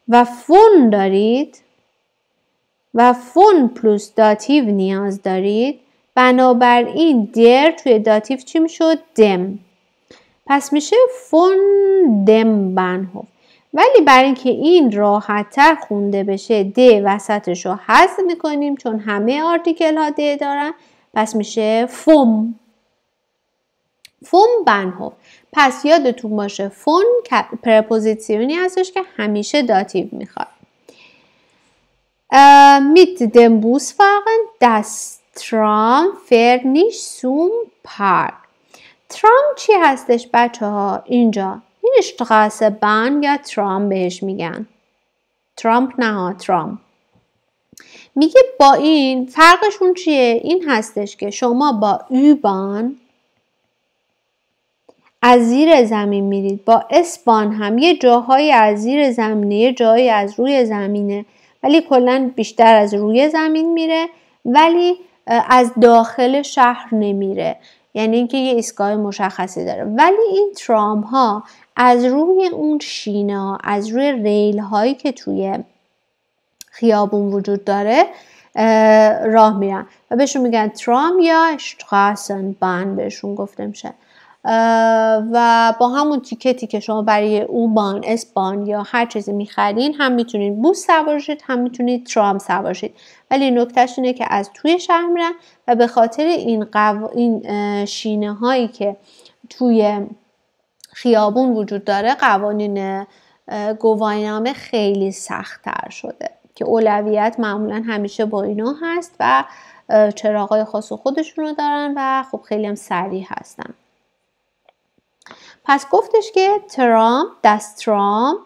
S1: و von دارید و von پلوس داتیو نیاز دارید، بنابراین der توی داتیو چی میشد؟ dem. پس میشه von dem Bahnhof. ولی برای اینکه این راحت‌تر خونده بشه د وسطش رو حذف میکنیم چون همه آرتیکل ها د دارن. پس میشه vom. vom Bahnhof. پس یادتون باشه von پرپوزیسیونی هستش که همیشه داتیو میخواد. mit dem Bus fahren, das Tram fährt nicht zum Park. ترام چی هستش بچه ها؟ اینجا این اشتغاسه بان یا ترام بهش میگن. ترامپ نه ها، ترام. میگه با این فرقشون چیه؟ این هستش که شما با U-Bahn از زیر زمین میرید، با S-Bahn هم یه جاهایی از زیر زمینه یه جایی از روی زمینه، ولی کلا بیشتر از روی زمین میره ولی از داخل شهر نمیره، یعنی اینکه یه ایستگاه مشخصی داره. ولی این ترام ها از روی اون شینه ها، از روی ریل هایی که توی خیابون وجود داره راه میرن و بهشون میگن ترام یا شتراسنبان بهشون گفته میشه. و با همون تیکتی که شما برای او-بان، اس-بان یا هر چیزی میخرین هم میتونید بوس سوار شید هم میتونید ترام سوار شید. ولی نکتهش اینه که از توی شهر میرن و به خاطر این شینه هایی که توی خیابون وجود داره قوانین گواهینامه خیلی سخت تر شده که اولویت معمولا همیشه با اینا هست و چراغای خاص خودشونو دارن و خب خیلی هم سریع هستن. پس گفتش که ترام، das Tram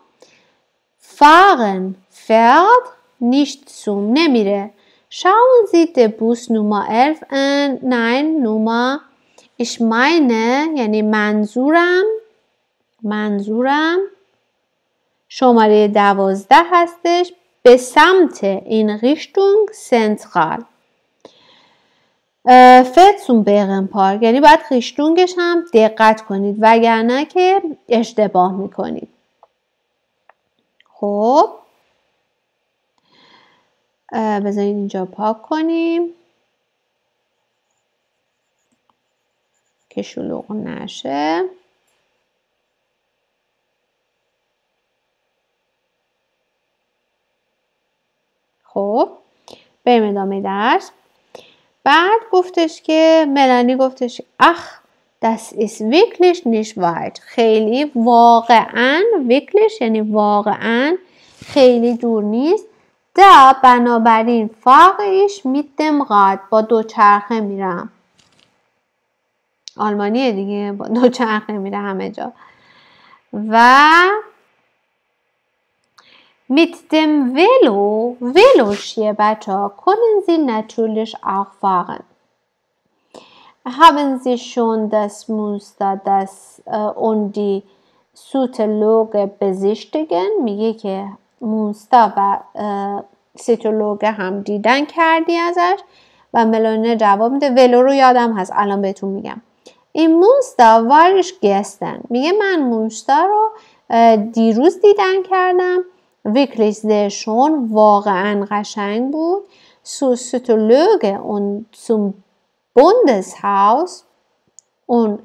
S1: fahren, fährt nicht zum نمیره. Schauen Sie den Bus Nummer 11 an. Nein, Nummer ich meine یعنی منظورم شماره 12 هستش. به سمت این Richtung Central. fährt zum Bärenpark یعنی باید ریشتونگش هم دقت کنید وگرنه که اشتباه میکنید. خب بذارید اینجا پاک کنیم که شلوغ نشه. خب بریم ادامه درس. بعد گفتش که ملانی گفتش اخ das ist wirklich nicht weit. خیلی واقعا wirklich یعنی واقعا خیلی دور نیست. دا بنابراین fahre ich mit dem Rad با دوچرخه میرم. آلمانیه دیگه، با دوچرخه میره همه جا. و mit dem Velo چیه بچه ها؟ können Sie natürlich auch fahren. Haben Sie schon das Muster und die Cytologe besichtigen؟ میگه که موستا و سیتولوگ هم دیدن کردی ازش؟ و ملانه جواب میده ولو رو یادم هست الان بهتون میگم. این مونستا وارش گستن. میگه من مونستا رو دیروز دیدن کردم. ویکلیش زشون واقعا قشنگ بود. سو ستولوگه اون zum Bundeshaus اون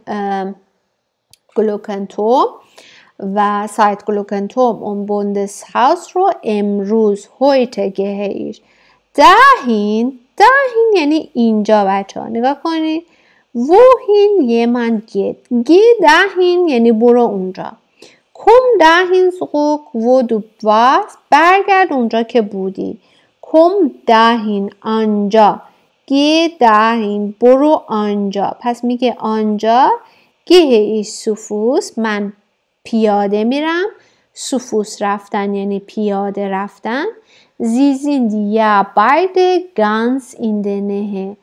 S1: گلوکنتوم و سایت گلوکنتوم اون بوندسهاوس رو امروز heute gehe ich dahin یعنی اینجا. بچه ها نگاه کنید. wohin jemand geht dahin یعنی برو اونجا. komm dahin zurück wo du warst برگرد اونجا که بودی. komm dahin آنجا. geh dahin برو آنجا. پس میگه آنجا gehe ich zu Fuß من پیاده میرم. zu Fuß رفتن یعنی پیاده رفتن. Sie sind ja beide ganz in der Nähe.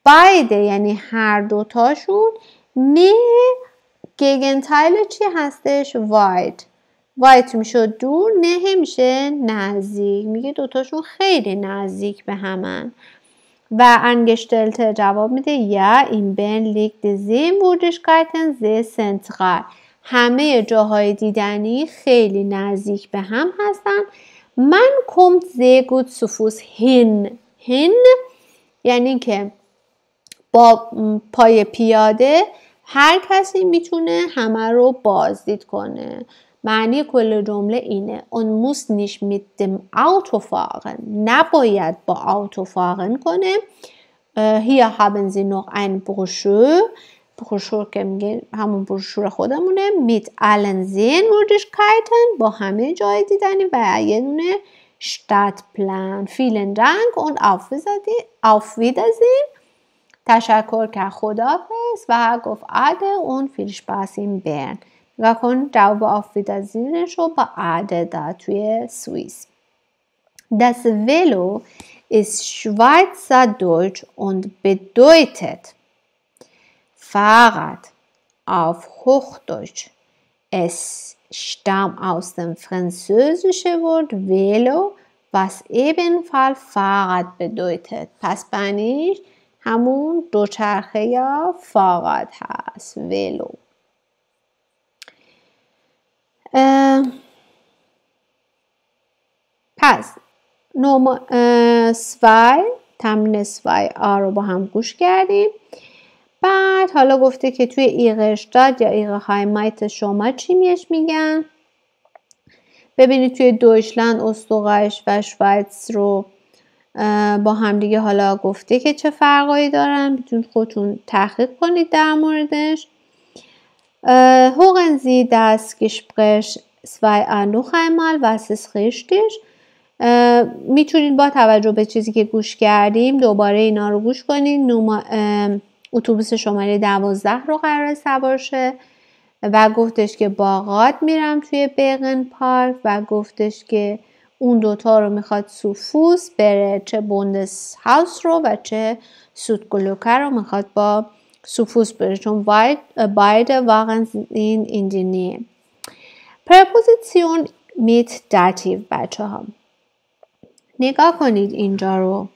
S1: beide یعنی هر دوتاشون. Nähe گگنتایل چی هستش؟ weit میشه دور، نه میشه نزدیک. میگه دوتاشون خیلی نزدیک به همن. و انگشتلته جواب میده یا این بین liegt Sehenswürdigkeiten sehr zentral. همه جاهای دیدنی خیلی نزدیک به هم هستن. من kommt sehr gut zu Fuß hin یعنی که با پای پیاده هر کسی میتونه همه رو بازدید کنه. معنی کل جمله اینه. اون muss nicht mit dem Auto fahren. نباید با آوتو fahren کنه. Hier haben Sie noch ein بروشور که میگه همون بروشور خودمونه. mit allen Sehenswürdigkeiten با همه جای دیدنی و یه دونه Stadtplan. vielen Dank und auf Wiedersehen. تشکر که خداحافظ و گفت عده und viel Spaß in Bern. و کن جواب auf Wiedersehen رو با عده داد توی سوئیس. Das Velo ist Schweizerdeutsch und bedeutet Fahrrad auf Hochdeutsch. Es stammt aus dem französischen Wort Velo, was ebenfalls Fahrrad bedeutet. پس معنیش همون دوچرخه یا فاقد هست. ولو. پس سوای تمرین سوای آ رو با هم گوش کردیم. بعد حالا گفته که توی ایغشتاد یا ایغ هایمایت شما چی میگن. ببینید توی دویچلند، استوغایش و شوایتس رو با هم دیگه حالا گفته که چه فرقایی دارن. میتونید خودتون تحقیق کنید در موردش. Hören Sie das Gespräch noch einmal, was ist richtig? میتونید با توجه به چیزی که گوش کردیم دوباره اینا رو گوش کنید. اتوبوس شماره 12 رو قرار سوار شه و گفتش که باغات میرم توی بیغن پارک و گفتش که اون دوتا رو میخواد سوفوس بره، چه بوندس هاوس رو و چه سوتگلوکه رو میخواد با سوفوس بره، چون beide waren in der Nähe. Präposition mit Dativ بچه ها. نگاه کنید اینجا رو.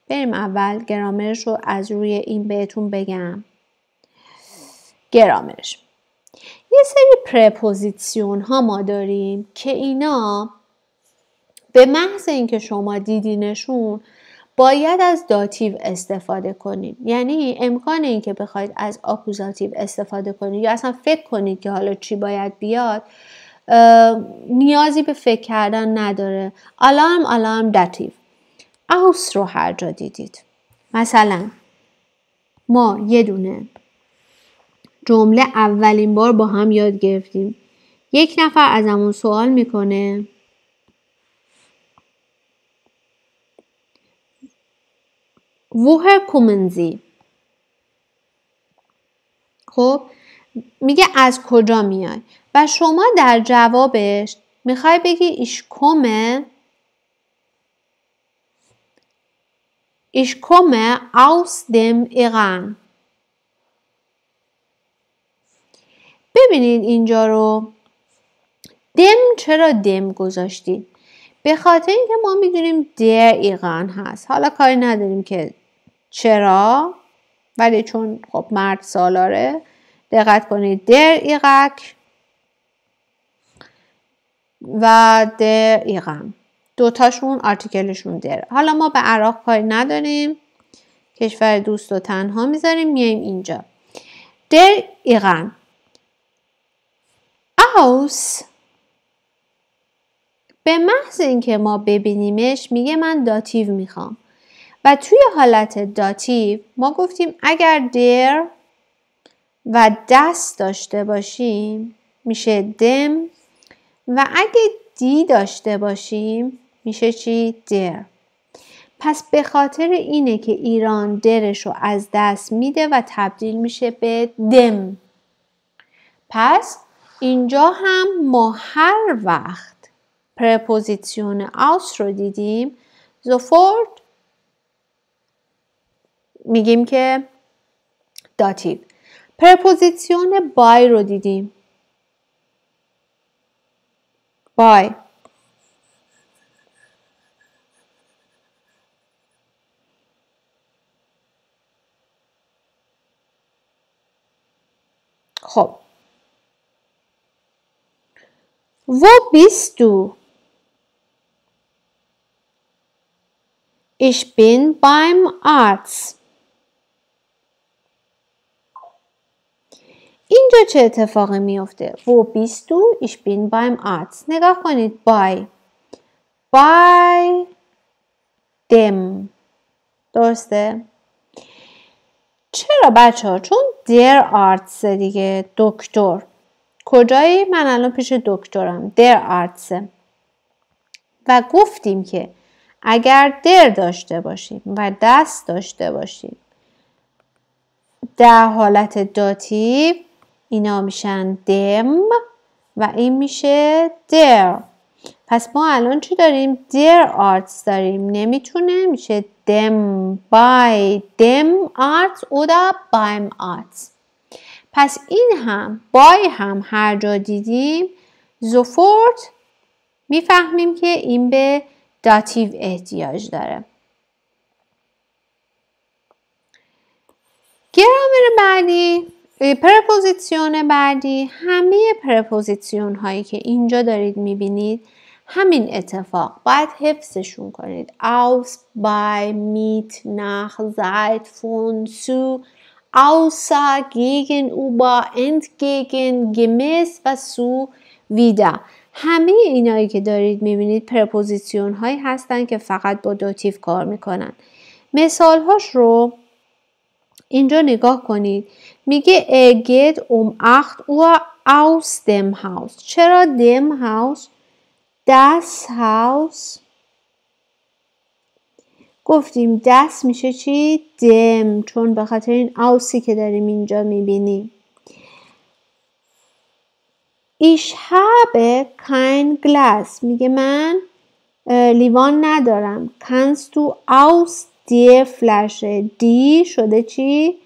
S1: بریم اول گرامرش رو از روی این بهتون بگم. گرامرش. یه سری پرپوزیسیون ها ما داریم که اینا به محض اینکه شما دیدینشون باید از داتیو استفاده کنید. یعنی امکان این که بخواید از آکوزاتیو استفاده کنید یا اصلا فکر کنید که حالا چی باید بیاد نیازی به فکر کردن نداره. آلارم داتیو. اوس رو هر جا دیدید. مثلا ما یه دونه جمله اولین بار با هم یاد گرفتیم. یک نفر ازمون سوال میکنه woher kommen Sie؟ خب میگه از کجا میای و شما در جوابش میخوای بگی ich komme aus dem Iran. ببینید اینجا رو چرا دم گذاشتید؟ به خاطر اینکه ما میدونیم در ایران هست. حالا کاری نداریم که چرا، ولی چون خب مرد سالاره دقت کنید در ایرک و در ایران دوتاشون آرتیکلشون داره. حالا ما به عراق کاری نداریم، کشور دوست و تنها میذاریم، میایم اینجا. در ایران aus به محض اینکه ما ببینیمش میگه من داتیو میخوام و توی حالت داتیو ما گفتیم اگر در و دست داشته باشیم میشه دم و اگه دی داشته باشیم میشه چی؟ در. پس به خاطر اینه که ایران درش رو از دست میده و تبدیل میشه به دم. پس اینجا هم ما هر وقت پرپوزیسیون اوس رو دیدیم sofort میگیم که داتیو. پرپوزیسیون بای رو دیدیم. بای. خب. Wo bist du? Ich bin beim Arzt. اینجا چه اتفاقی میفته؟ Wo bist du? Ich bin beim Arzt. نگاه کنید by. By dem. درسته؟ چرا بچه ها؟ چون der Arzt دیگه دکتر. کجایی؟ من الان پیش دکترم. der Arzt. و گفتیم که اگر در داشته باشیم و دست داشته باشیم در حالت داتیو اینا میشن دم و این میشه در. پس ما الان چی داریم؟ در آرتس داریم. نمیتونه میشه دم بای دم آرتس oder beim آرتس. پس این هم بای هم هر جا دیدیم sofort میفهمیم که این به داتیو احتیاج داره. گرامر بعدی، پرپوزیسیون بعدی، همه پرپوزیسیون هایی که اینجا دارید میبینید همین اتفاق باید حفظشون کنید. aus, bei, mit, nach, seit, von, zu, außer, gegenüber, entgegen, gemäß و zu, wieder. همه اینایی که دارید میبینید پرپوزیسیون هایی هستن که فقط با داتیو کار میکنن. مثال هاش رو اینجا نگاه کنید. میگه geht 8 Uhr aus dem Haus. چرا dem Haus؟ das Haus. گفتیم das میشه چی؟ dem. چون به خاطر این auسی که داریم اینجا میبینیم. Ich habe kein Glas. میگه من لیوان ندارم. Kannst du aus der Flasche. دی شده چی؟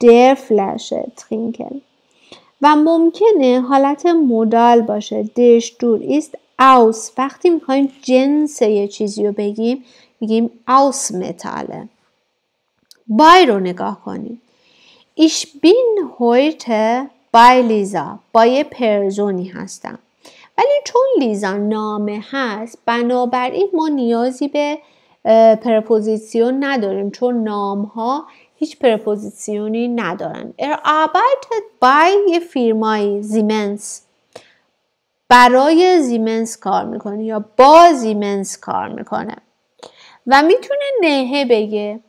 S1: der Flasche trinken. و ممکنه حالت مودال باشه. der Stuhl ist aus. وقتی میخوایم جنس یه چیزی رو بگیم میگیم aus Metalle. بای رو نگاه کنید. Ich bin heute bei Lisa. با یه پرزونی هستم. ولی چون لیزا نامه هست بنابراین ما نیازی به پرپوزیسیون نداریم چون نام ها هیچ پرپوزیسیونی ندارن. arbeitet bei یه فیرمایی زیمنس برای زیمنس کار میکنه یا با زیمنس کار میکنه و میتونه نهه بگه.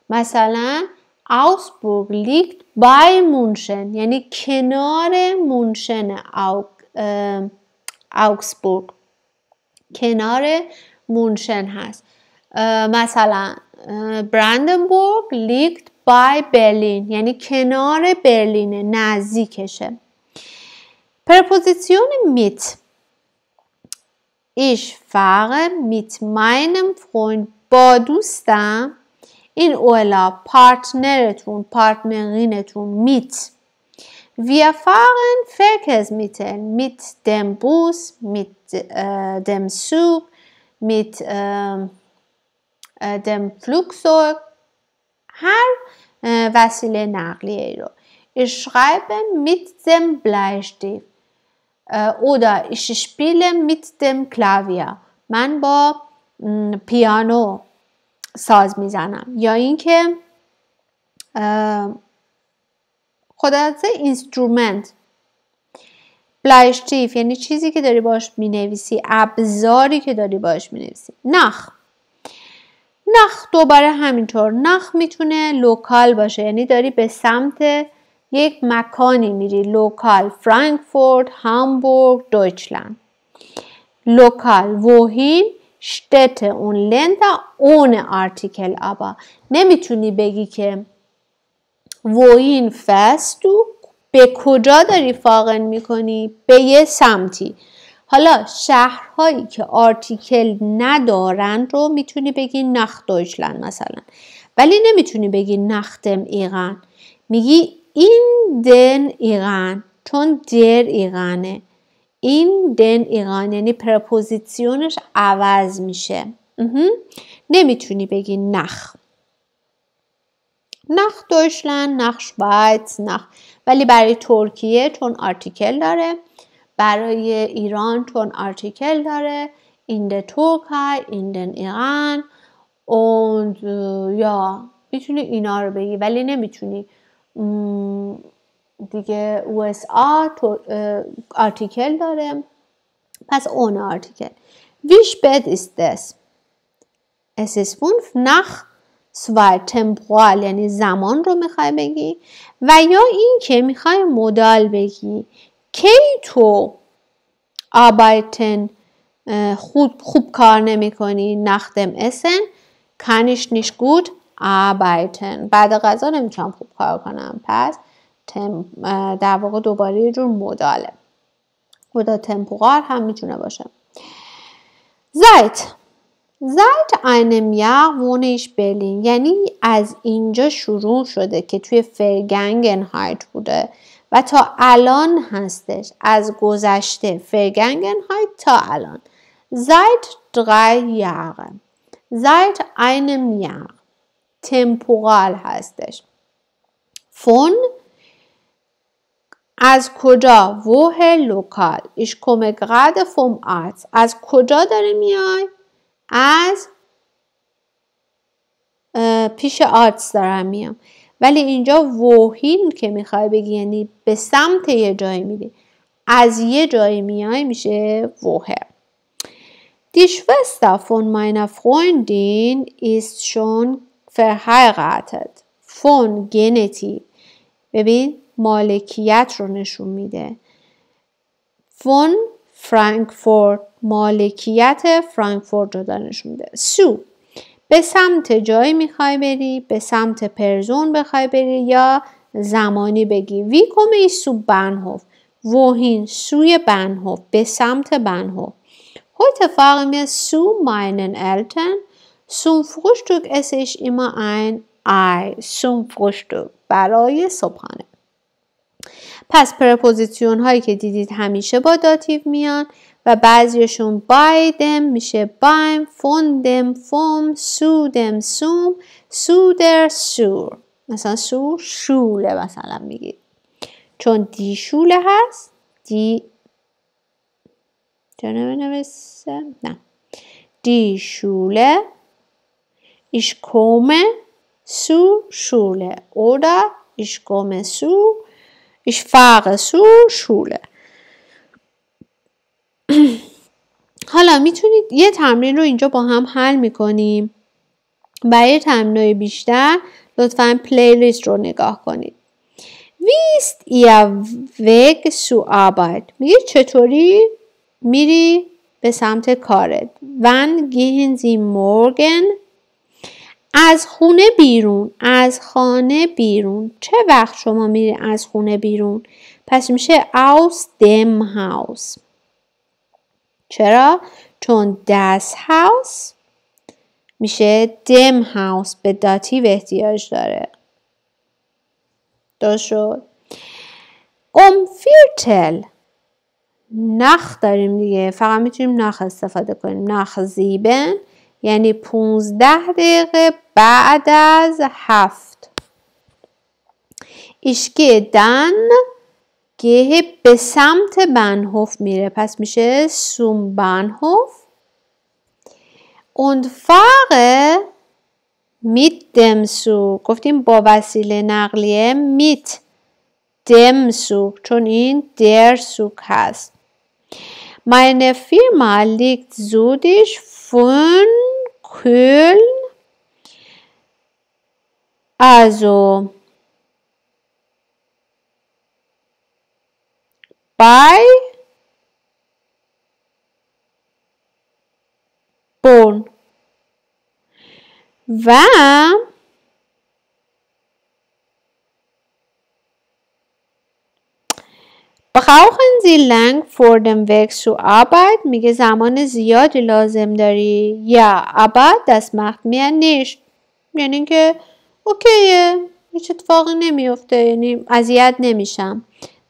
S1: مثلا Augsburg liegt bei München یعنی کنار مونشن. آوگسبورگ کنار مونشن هست. مثلا براندنبورگ لیگت بای برلین یعنی کنار برلینه نزدیکشه. پرپوزیسیون mit Ich fahre mit meinem Freund با دوستم. این اولا پارتنرتون پارتنرینتون mit Wir fahren Verkehrsmittel mit dem Bus, mit dem Zug, mit dem Flugzeug. هر وسیله نقلیه ای رو. Ich schreibe mit dem Bleistift. Oder ich spiele mit dem Klavier. من با پیانو ساز میزنم. یا اینکه خلاصه اینسترومنت. بلایشتیف یعنی چیزی که داری باش مینویسی، ابزاری که داری باش مینویسی. نخ دوباره همینطور. نخ میتونه لوکال باشه، یعنی داری به سمت یک مکانی میری. لوکال، فرانکفورت، هامبورگ، دویچلند. لوکال، wohin Städte und Länder ohne Artikel aber. نمیتونی بگی که wohin fährst du، به کجا داری فاقن میکنی؟ به یه سمتی. حالا شهرهایی که آرتیکل ندارن رو میتونی بگی nach Deutschland مثلا، ولی نمیتونی بگی nach dem Iran. میگی in den Iran، چون در ایرانه. این دن ایران یعنی پرپوزیسیونش عوض میشه. نمیتونی بگی نخ دویچلند، نخ شوایتس، نخ. ولی برای ترکیه چون آرتیکل داره، برای ایران چون آرتیکل داره، in der Türkei، in den Iran und یا میتونی اینا رو بگی، ولی نمیتونی دیگه USA آرتیکل داره، پس ohne آرتیکل. Wie spät ist es? Es ist 5 nach 2. temporal یعنی زمان رو میخوای بگی، و یا این که میخوای مودال بگی. کی تو arbeiten خوب کار نمی کنی؟ nach dem Essen kann ich nicht gut arbeiten. بعد غذا نمیتونم خوب کار کنم. پس در واقع دوباره یه جور موداله. مودال تمپورال هم میتونه باشه. Seit einem Jahr wohne ich Berlin. یعنی از اینجا شروع شده که توی فرگنگنهایت بوده و تا الان هستش. از گذشته فرگنگنهایت تا الان. Seit 3 Jahren. Seit einem Jahr. تمپورال هستش. Von از کجا؟ woher lokal. Ich komme gerade vom Arzt. از کجا داری میای؟ از پیش آرتس دارم میام. ولی اینجا wohin که میخوای بگی یعنی به سمت یه جایی میری. از یه جایی میای میشه woher. Die Schwester von meiner Freundin ist schon verheiratet. Von Genitiv. ببین مالکیت رو نشون میده. von فرانکفورت مالکیت فرانکفورت رو نشون میده. سو به سمت جایی میخوای بری، به سمت پرزون بخوای بری یا زمانی بگی. wie komme ich zu Bahnhof. wohin سوی بنهوف، به سمت بنهوف. heute fahren wir zu meinen Eltern. zum Frühstück esse ich immer ein Ei. zum Frühstück برای صبحانه. پس پرپوزیسیون هایی که دیدید همیشه با داتیو میان و بعضیشون by them میشه beim، von them، vom، zu them، zum، zu der، sur. مثلا سو شوله مثلا میگید چون دی شوله هست. دی نه دی شوله. ich komme zu Schule oder ich komme zu Ich fahre zur Schule. حالا میتونید یه تمرین رو اینجا با هم حل میکنیم. برای تمرین‌های بیشتر لطفاً پلیلیست رو نگاه کنید. Wie ist Ihr Weg zur Arbeit? میگه چطوری میری به سمت کارت. Wann gehen Sie morgen? از خونه بیرون، از خانه بیرون. چه وقت شما میری از خونه بیرون؟ پس میشه aus dem Haus. چرا؟ چون das Haus میشه dem Haus، به داتیو احتیاج داره. درست شد؟ Viertel nach داریم دیگه، فقط میتونیم nach استفاده کنیم. nach 7 یعنی 15 دقیقه بعد از 7. Ich gehe dann gehe به سمت بنهوف میره. پس میشه zum Bahnhof. Und fahre mit dem Zug. گفتیم با وسیله نقلیه mit dem Zug. چون این der Zug هست. Meine Firma liegt südlich von Köln. Also bei Bonn. و brauchen Sie lang vor dem Weg zur Arbeit? میگه زمان زیادی لازم داری. یا aber das macht mir nicht. یعنی که اوکیه، هیچ اتفاقی نمیفته، یعنی اذیت نمیشم.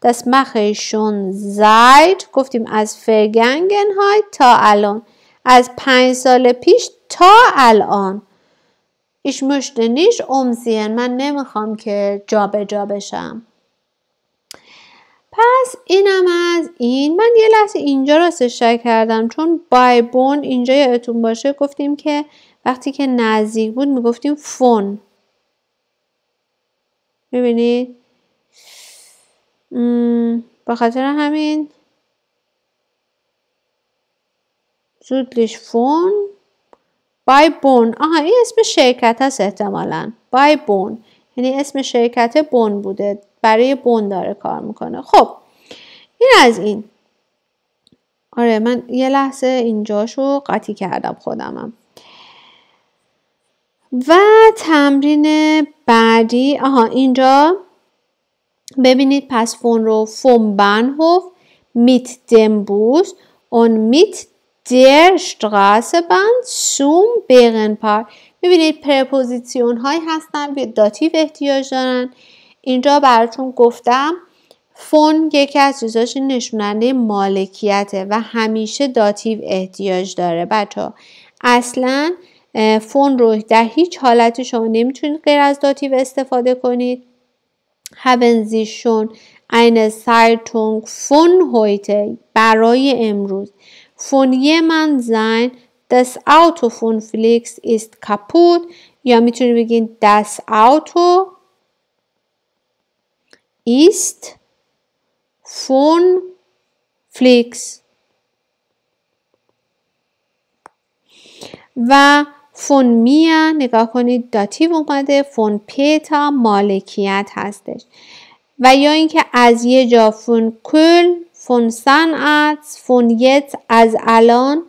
S1: Das mache ich schon seit گفتیم از Vergangenheit تا الان، از 5 سال پیش تا الان. Ich möchte nicht umziehen. من نمیخوام که جابجا بشم. پس اینم از این. من یه لحظه اینجا راستش شک کردم چون by Bonn اینجا یادتون باشه گفتیم که وقتی که نزدیک بود میگفتیم فون. میبینید؟ به خاطر همین زودلیش فون by Bonn. آها این اسم شرکت هست احتمالاً. by Bonn یعنی اسم شرکت بون بوده، برای بون داره کار میکنه. خب این از این. آره من یه لحظه اینجاشو قاطی کردم خودمم. و تمرین بعدی اینجا ببینید پس فون رو vom Bahnhof mit dem Bus und mit der Straßenbahn zum Bärenpark. ببینید پرپوزیسیون هایی هستن به داتیو احتیاج دارن. اینجا براتون گفتم فون یکی از چیزاش نشوننده مالکیته و همیشه داتیو احتیاج داره. بچه اصلا فون رو در هیچ حالتی شما نمیتونید غیر از داتیو استفاده کنید. Haben Sie schon eine Zeitung von heute برای امروز. Von jemand sein das Auto von Felix ist kaputt. یا میتونید بگین das Auto ist von Felix. و فون میا نگاه کنید داتیو اومده. فون پیتا مالکیت هستش. و یا اینکه از یه جا فون کل، فون صنعت، فون یت از الان،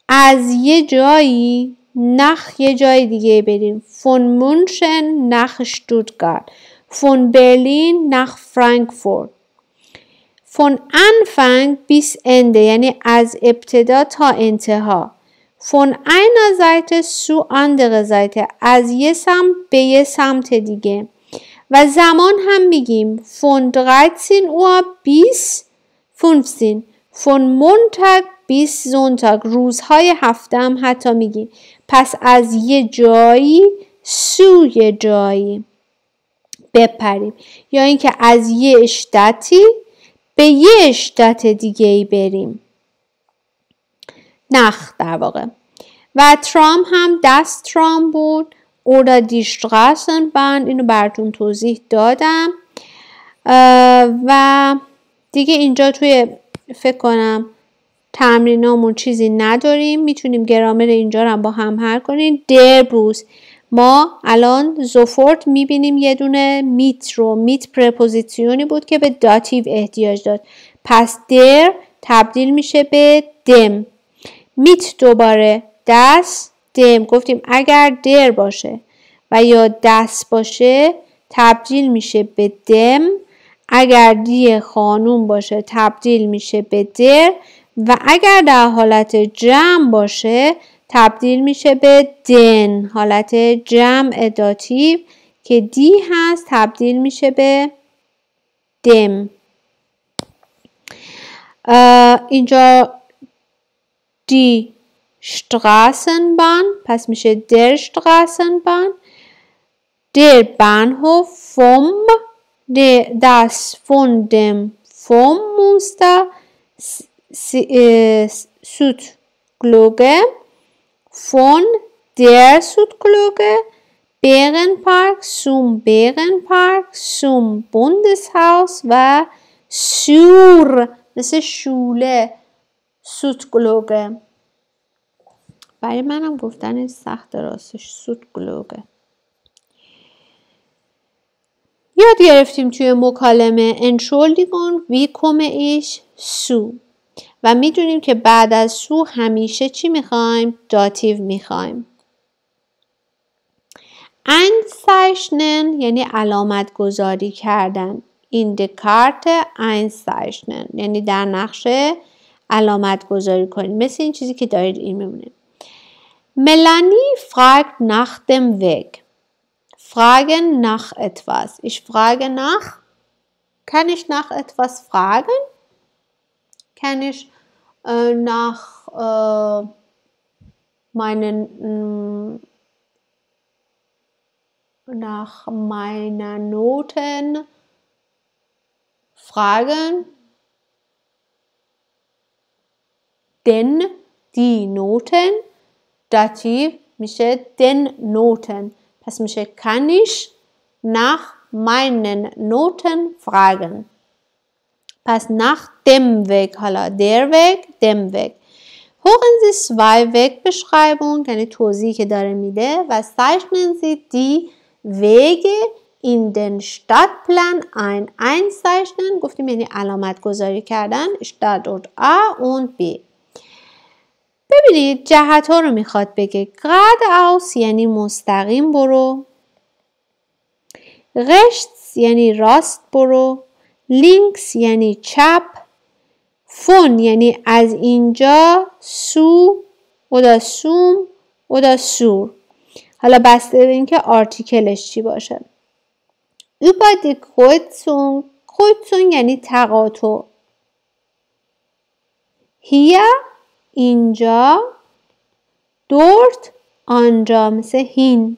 S1: از یه جایی نخ یه جای دیگه بریم. فون مونشن نخ شتوتگارت، فون برلین نخ فرانکفورت. فون انفنگ بیس انده یعنی از ابتدا تا انتها. von einer Seite zu andere Seite از یه سمت به یه سمت دیگه. و زمان هم میگیم von 13 Uhr bis 15 von Montag bis Sonntag روزهای هفته هم حتی میگیم. پس از یه جایی سوی جایی بپریم یا اینکه از یه اشتتی به یه اشتت دیگه ای بریم. نخ در واقع. و ترام هم دست ترام بود. oder die Straßenbahn اینو براتون توضیح دادم. و دیگه اینجا توی فکر کنم تمرینامون چیزی نداریم. میتونیم گرامر اینجا رو با هم حل کنیم. der Bus ما الان زوفورت میبینیم یه دونه میت رو. میت پرپوزیسیونی بود که به داتیو احتیاج داشت. پس der تبدیل میشه به دم. میت دوباره دست دم. گفتیم اگر در باشه و یا دست باشه تبدیل میشه به دم. اگر دی خانوم باشه تبدیل میشه به در و اگر در حالت جمع باشه تبدیل میشه به دن. حالت جمع داتیو که دی هست تبدیل میشه به دم. اینجا دی Straßenbahn پس میشه der Straßenbahn. Der Bahnhof vom das von dem Münster Südglocke, von der Südglocke, Bärenpark zum Bärenpark, zum Bundeshaus و sur مثل شوله سوتگلوگه. برای منم گفتن سخت راستش سوتگلوگه. یاد گرفتیم توی مکالمه Entschuldigung wie komme ich zu و میدونیم که بعد از سو همیشه چی میخوایم؟ داتیو میخوایم. Einzeichnen یعنی علامت گذاری کردن. In der Karte einzeichnen یعنی در نقشه علامت گذاری کنید. مثل این چیزی که دارید این میمونه. Melanie fragt nach dem Weg. Fragen nach etwas. Ich frage nach. Kann ich nach etwas fragen? Kann ich nach meiner Noten fragen? Denn die Noten Dativ میشه den Noten. پس میشه kann ich nach meinen Noten fragen. پس nach dem Weg. حالا der Weg, dem Weg. Hören Sie zwei Wegbeschreibungen یعنی توضیحی که داره میده و zeichnen Sie die Wege in den Stadtplan ein. Einzeichnen گفتیم یعنی علامت گذاری کردن. Stadtort A und B. ببینید جهت ها رو میخواد بگه. geradeaus یعنی مستقیم برو. rechts یعنی راست برو. links یعنی چپ. von یعنی از اینجا. سو oder zum oder sur. حالا بسته به اینکه آرتیکلش چی باشه. über die Kreuzung. Kreuzung یعنی تقاطع. hier اینجا. dort آنجا مثل هین.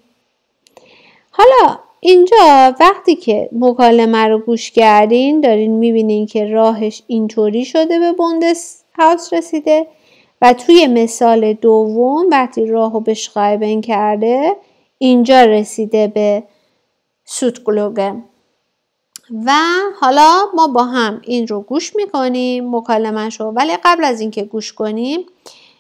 S1: حالا اینجا وقتی که مکالمه رو گوش کردین دارین میبینین که راهش اینطوری شده به بوندس هاوس رسیده و توی مثال دوم وقتی راهو بشخایبن کرده اینجا رسیده به سوتگلوگه. و حالا ما با هم این رو گوش میکنیم مکالمه‌شو. ولی قبل از اینکه گوش کنیم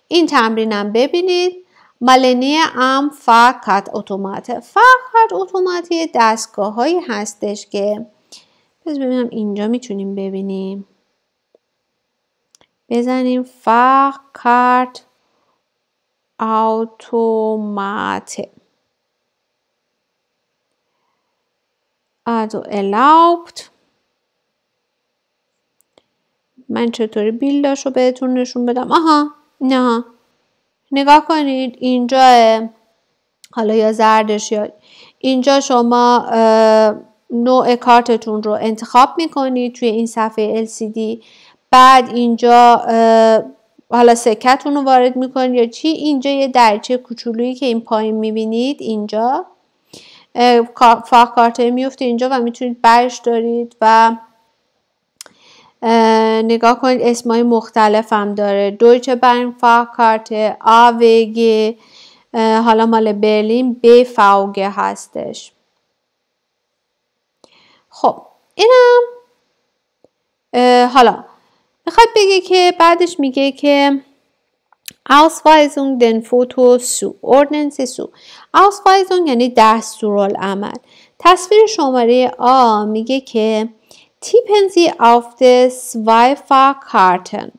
S1: این تمرینم ببینید. مالنی ام فاکت اتومات. فاکت اتوماتی دستگاه هایی هستش که بذار ببینم اینجا میتونیم ببینیم. بزنیم فاکت اتومات. also erlaubt. من چطوری بیلداشو بهتون نشون بدم؟ آها نه نگاه کنید اینجا حالا یا زردش یا اینجا شما نوع کارتتون رو انتخاب میکنید توی این صفحه LCD. بعد اینجا حالا سکتون رو وارد میکنید یا چی. اینجا یه دریچه کوچولویی که این پایین میبینید اینجا فاکارته میفته اینجا و میتونید برش دارید و نگاه کنید اسمای مختلف هم داره. دویچه بانک فاکارته، AWG، حالا مال برلین BVG هستش. خب اینم حالا میخواد بگه که بعدش میگه که Ausweisung den Fotos zu. Ordnen Sie zu. Ausweisung یعنی دستورالعمل. تصویر شماره A میگه که Tippen Sie auf die Zweifachkarten.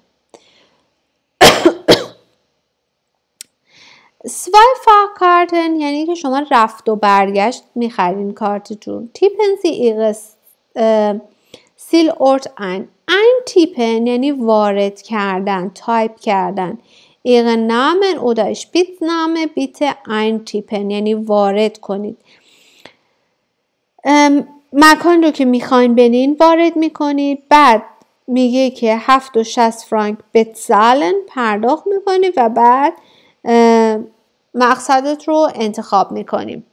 S1: Zweifachkarten یعنی که شما رفت و برگشت میخرین کارتتون. Tippen Sie Ihre Zielort ein. Eintippen یعنی وارد کردن، تایپ کردن. Ihren Namen oder Spitzname bitte eintippen یعنی وارد کنید. مکان رو که میخواین برین وارد میکنید. بعد میگه که 7.60 فرانک bezahlen پرداخت میکنید و بعد مقصدت رو انتخاب میکنیم.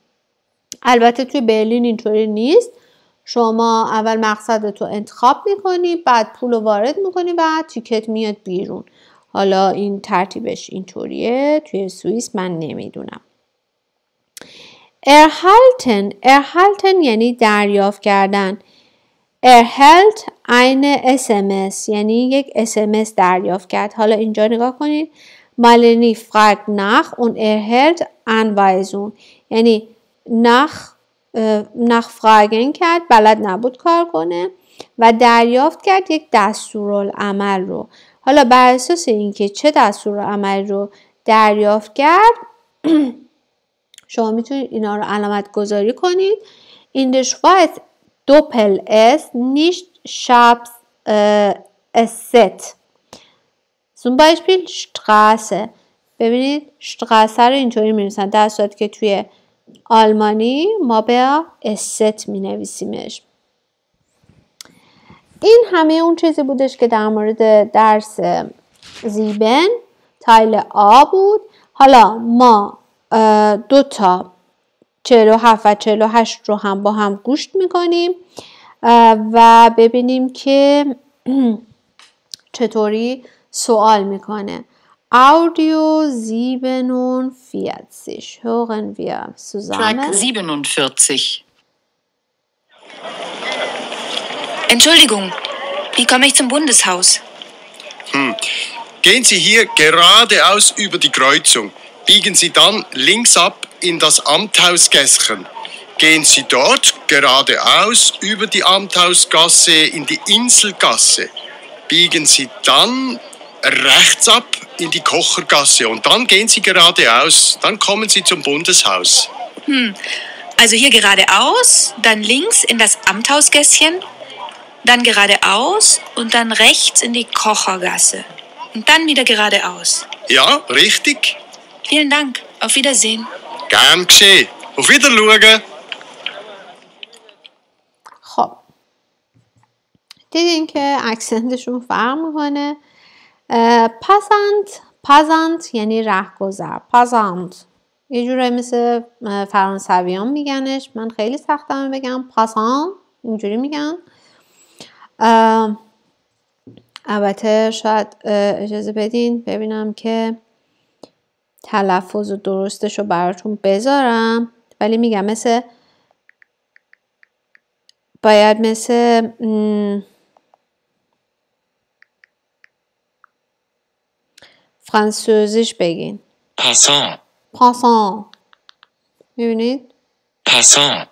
S1: البته توی برلین اینطوری نیست. شما اول مقصدتو انتخاب میکنی، بعد پول رو وارد میکنی، بعد تیکت میاد بیرون. حالا این ترتیبش اینطوریه، توی سوئیس من نمیدونم. erhalten یعنی دریافت کردن. erhält eine SMS یعنی یک SMS دریافت کرد. حالا اینجا نگاه کنید. Melanie fragt nach und erhält Anweisung یعنی nachfragen کرد، بلد نبود کار کنه و دریافت کرد یک دستورالعمل رو. حالا بر اساس اینکه چه دستورالعمل رو دریافت کرد شما میتونید اینا رو علامت گذاری کنید. In der Schweiz Doppel S nicht Schabs Set. Zum Beispiel Straße. ببینید Straße رو اینطوری می‌نویسن، در صورتی که توی آلمانی ما به است می نویسیمش. این همه اون چیزی بودش که در مورد درس زیبن تایل آ بود. حالا ما 2 تا 47 و 48 رو هم با هم گوش میکنیم و ببینیم که چطوری سوال میکنه. Audio 47. Hören wir zusammen.
S2: Track 47.
S5: Entschuldigung, wie komme ich zum Bundeshaus?
S6: Gehen Sie hier geradeaus über die Kreuzung. Biegen Sie dann links ab in das Amthausgässchen. Gehen Sie dort geradeaus über die Amthausgasse in die Inselgasse. Biegen Sie dann rechts ab in die Kochergasse und dann gehen Sie geradeaus. Dann kommen Sie zum Bundeshaus.
S5: Also hier geradeaus, dann links in das Amthausgässchen, dann geradeaus und dann rechts in die Kochergasse. Und dann wieder geradeaus.
S6: Ja, richtig.
S5: Vielen Dank. Auf Wiedersehen.
S6: Gern geschehen. Auf Wiedersehen.
S1: خب دیدین که اکسنتشون فرق میکنه. پازانت یعنی رهگذر. پازانت یه جوره مثل فرانسویان میگنش، من خیلی سختم بگم پاسان، اینجوری میگن. البته شاید اجازه بدین ببینم که تلفظ و درستش رو براتون بذارم، ولی میگم باید مثل فرانسوزیش بگین. پاسان. میبینید؟
S6: پاسان.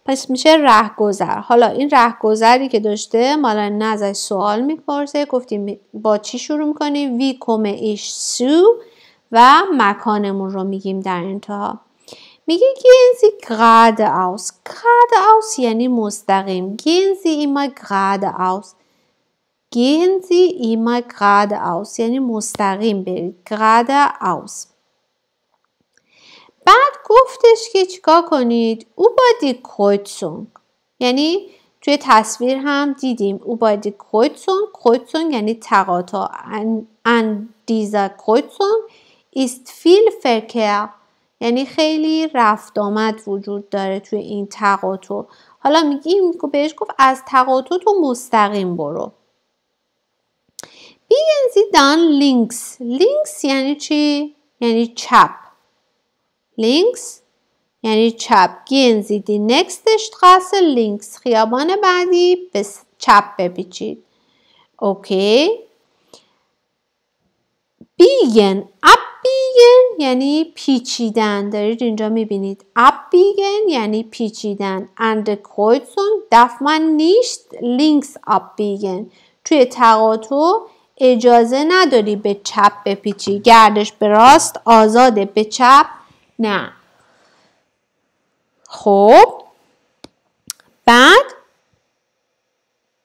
S1: پس میشه رهگذر. حالا این رهگذری که داشته مالا ازش سوال میپرسه، گفتیم با چی شروع میکنیم؟ وی کومه ایش سو و مکانمون رو میگیم در انتها. میگه گehen Sie geradeaus. geradeaus یعنی مستقیم. gehen Sie immer geradeaus. gehen Sie immer geradeaus یعنی مستقیم برید. geradeaus. بعد گفتش که چیکار کنید؟ über die Kreuzung یعنی توی تصویر هم دیدیم über die Kreuzung یعنی تقاطع. an dieser Kreuzung ist viel Verkehr یعنی خیلی رفت آمد وجود داره توی این تقاطع. حالا میگیم که بهش گفت از تقاطع تو مستقیم برو. biegen Sie dann links. links یعنی چی؟ یعنی چپ. links یعنی چپ. gehen Sie die nächste Straße links. خیابان بعدی به چپ بپیچید. اوکی. biegen. abbiegen یعنی پیچیدن. دارید اینجا میبینید. abbiegen یعنی پیچیدن. an der Kreuzung darf man nicht links abbiegen. توی تقاطع اجازه نداری به چپ بپیچی. گردش به راست آزاده، به چپ نه. خب بعد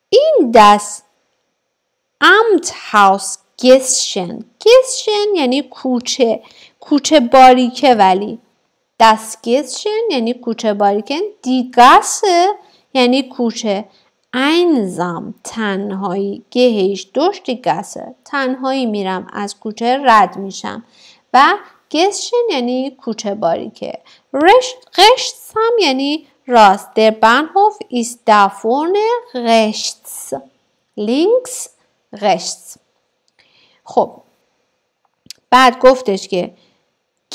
S1: این das Amthausgässchen. گسشن یعنی کوچه. کوچه باریکه ولی. das Gässchen یعنی کوچه باریکه. die Gasse یعنی کوچه. einsam تنهایی. gehe ich durch die Gasse تنهایی میرم از کوچه رد میشم. و گسشن یعنی کوچه باریکه. rechts هم یعنی راست. der Bahnhof ist da vorne rechts. links rechts. خب بعد گفتش که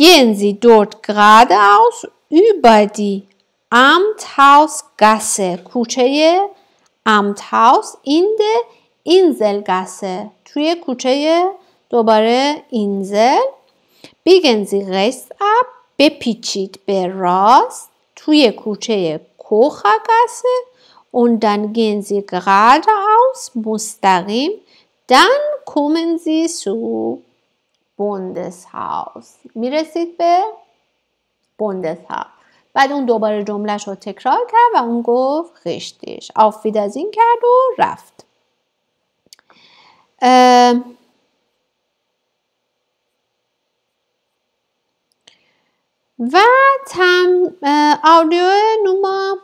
S1: gehen Sie dort geradeaus über die Amthausgasse. کوچه Amthaus in der Inselgasse. توی کوچه دوباره اینزل. biegen Sie rechts ab. بپیچید به راست توی کوچه کوخاگاسه. und dann gehen Sie geradeaus مستقیم. dann kommen Sie zu Bundeshaus. میرسید به Bundeshaus. بعد اون دوباره جملهش رو تکرار کرد و اون گفت richtig. auf Wiedersehen کرد و رفت. و آدیو نمره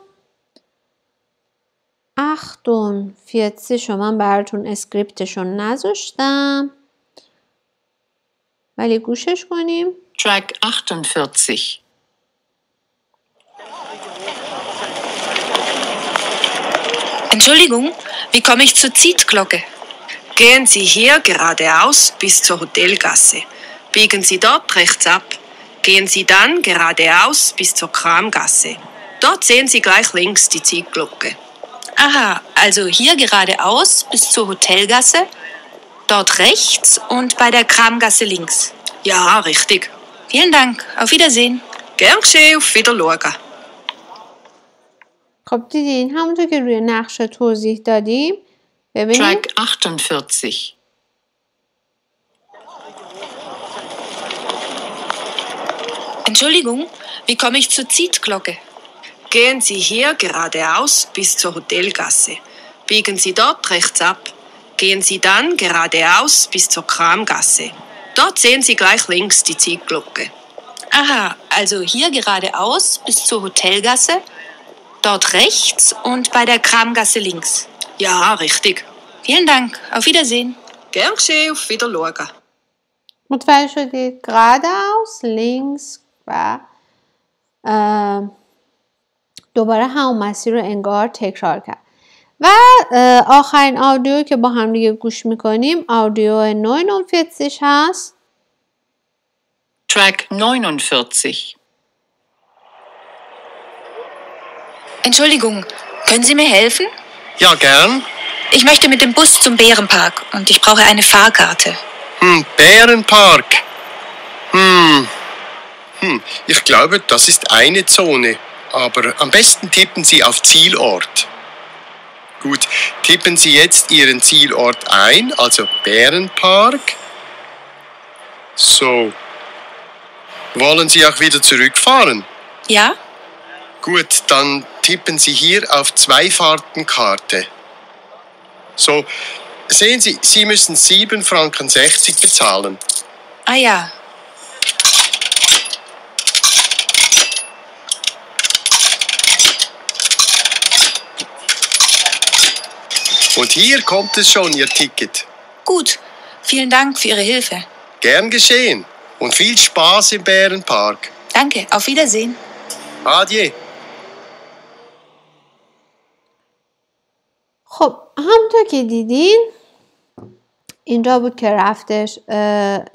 S1: 48 من براتون اسکریپتشون نذاشتم ولی گوشش کنیم.
S2: Track 48.
S5: Entschuldigung, wie komme ich zur Zietglocke?
S3: Gehen Sie hier geradeaus bis zur Hotelgasse. Biegen Sie dort rechts ab. Gehen Sie dann geradeaus bis zur Kramgasse. Dort sehen Sie gleich links die Zietglocke.
S5: Aha, also hier geradeaus bis zur Hotelgasse, dort rechts und bei der Kramgasse links.
S3: Ja, richtig.
S5: Vielen Dank, auf Wiedersehen.
S3: Gern geschehen, auf Wiedersehen.
S1: خب دیدین همونطور که روی نقشه توضیح دادیم. ببینید.
S2: Track 48.
S5: Entschuldigung, wie komme ich zur Zietglocke?
S3: Gehen Sie hier geradeaus bis zur Hotelgasse. Biegen Sie dort rechts ab. Gehen Sie dann geradeaus bis zur Kramgasse. Dort sehen Sie gleich links die Zietglocke.
S5: Aha, also hier geradeaus bis zur Hotelgasse, dort rechts und bei der Kramgasse links.
S3: Ja, richtig.
S5: Vielen Dank, auf Wiedersehen.
S3: Gern geschehen, auf Wiedersehen.
S1: متوجه شدید؟ geradeaus links و دوباره همون مسیر رو انگار تکرار کرد. و آخرین آدیو که با هم دیگه گوش میکنیم آدیو 49 هست.
S2: Track 49.
S5: Entschuldigung, können Sie mir helfen?
S6: Ja, gern.
S5: Ich möchte mit dem Bus zum Bärenpark und ich brauche eine Fahrkarte.
S6: Bärenpark. Ich glaube, das ist eine Zone. Aber am besten tippen Sie auf Zielort. Gut, tippen Sie jetzt Ihren Zielort ein, also Bärenpark. So. Wollen Sie auch wieder zurückfahren?
S5: Ja?
S6: Gut, dann tippen Sie hier auf Zweifahrtenkarte. So, sehen Sie, Sie müssen 7,60 Franken bezahlen.
S5: Ah ja.
S6: Und hier kommt es schon, Ihr Ticket.
S5: Gut, vielen Dank für Ihre Hilfe.
S6: Gern geschehen. Und viel Spaß im Bärenpark.
S5: Danke, auf Wiedersehen.
S6: Adieu.
S1: خب همونطور که دیدین اینجا بود که رفتش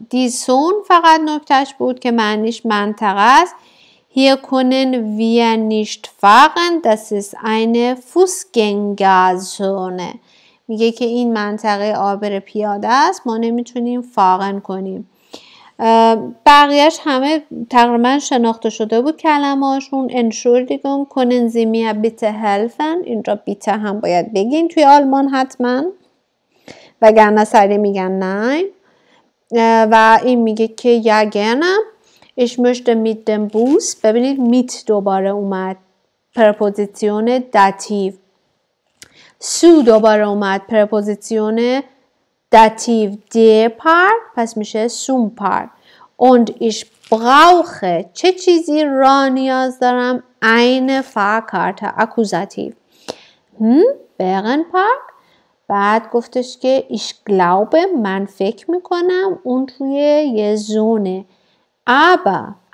S1: دیزون فقط نکتهش بود که معنیش منطقه است. Hier können wir nicht fahren, das ist eine Fußgängerzone. میگه که این منطقه عابر پیاده است، ما نمیتونیم فاقن کنیم. بقیهش همه تقریبا شناخته شده بود کلمه‌هاشون. Entschuldigung, können Sie mir bitte helfen. اینجا بیته هم باید بگین توی آلمان حتما وگرنه سریع میگن نه. و این میگه که یا gerne ich möchte mit dem Bus. ببینید mit دوباره اومد پرپوزیسیون داتیو. سو دوباره اومد پرپوزیسیون داتیو der Park پس میشه zum Park. Und ich brauche چه چیزی را نیاز دارم؟ eine Fahrkarte akkusativ. Bärenpark. بعد گفتش که ich glaube من فکر میکنم اون توی یه زونه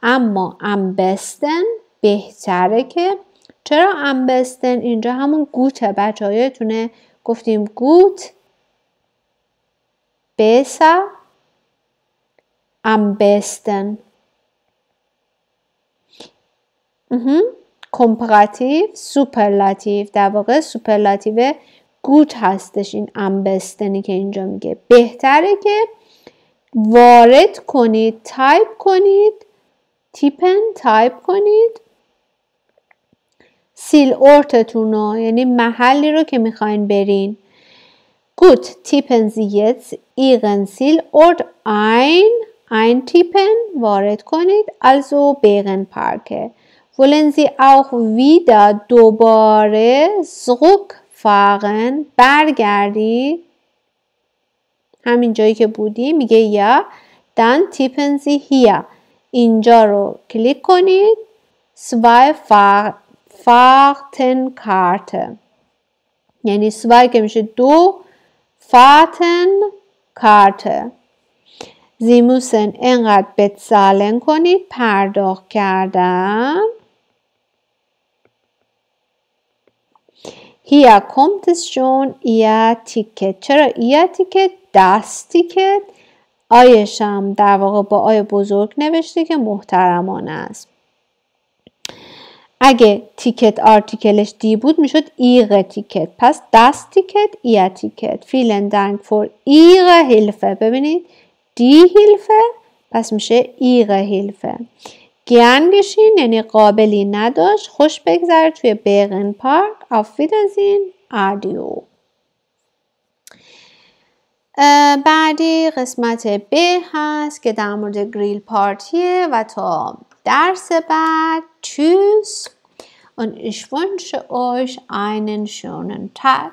S1: اما am besten بهتره که چرا am besten اینجا همون گوته بچه ها یادتونه گفتیم گوت besser am besten کمپاراتیو سوپرلاتیو در واقع سوپرلاتیو گوت هستش این am bestنی که اینجا میگه بهتره که وارد کنید تایپ کنید تایپ کنید سیلورتتون رو یعنی محلی رو که میخواین برین Gut, tippen Sie jetzt Ihren Zielort eintippen, وارد کنید also Bärenparke. Wollen Sie auch wieder دوباره zurückfahren, برگردید همین جایی که بودی میگه یا dann tippen Sie hier اینجا رو کلیک کنید zwei Fahrtenkarte یعنی zwei که میشه دو Fahrtenkarte Sie müssen اینقدر bezahlen کنید پرداخت کردن Hier kommt es schon Ihr Ticket چرا Ihr Ticket das Ticket آیشم در واقع با آی بزرگ نوشته که محترمانه است اگه تیکت آرتیکلش دی بود میشد ایره تیکت پس das Ticket ihr Ticket vielen Dank für Ihre Hilfe ببینید دی هیلفه پس میشه ایره هیلفه گرن گشین یعنی قابلی نداشت خوش بگذره توی بیغن پارک auf Wiedersehen آدیو بعدی قسمت ب هست که در مورد گریل پارتیه و تا درس بعد Tschüss und ich wünsche euch einen schönen Tag.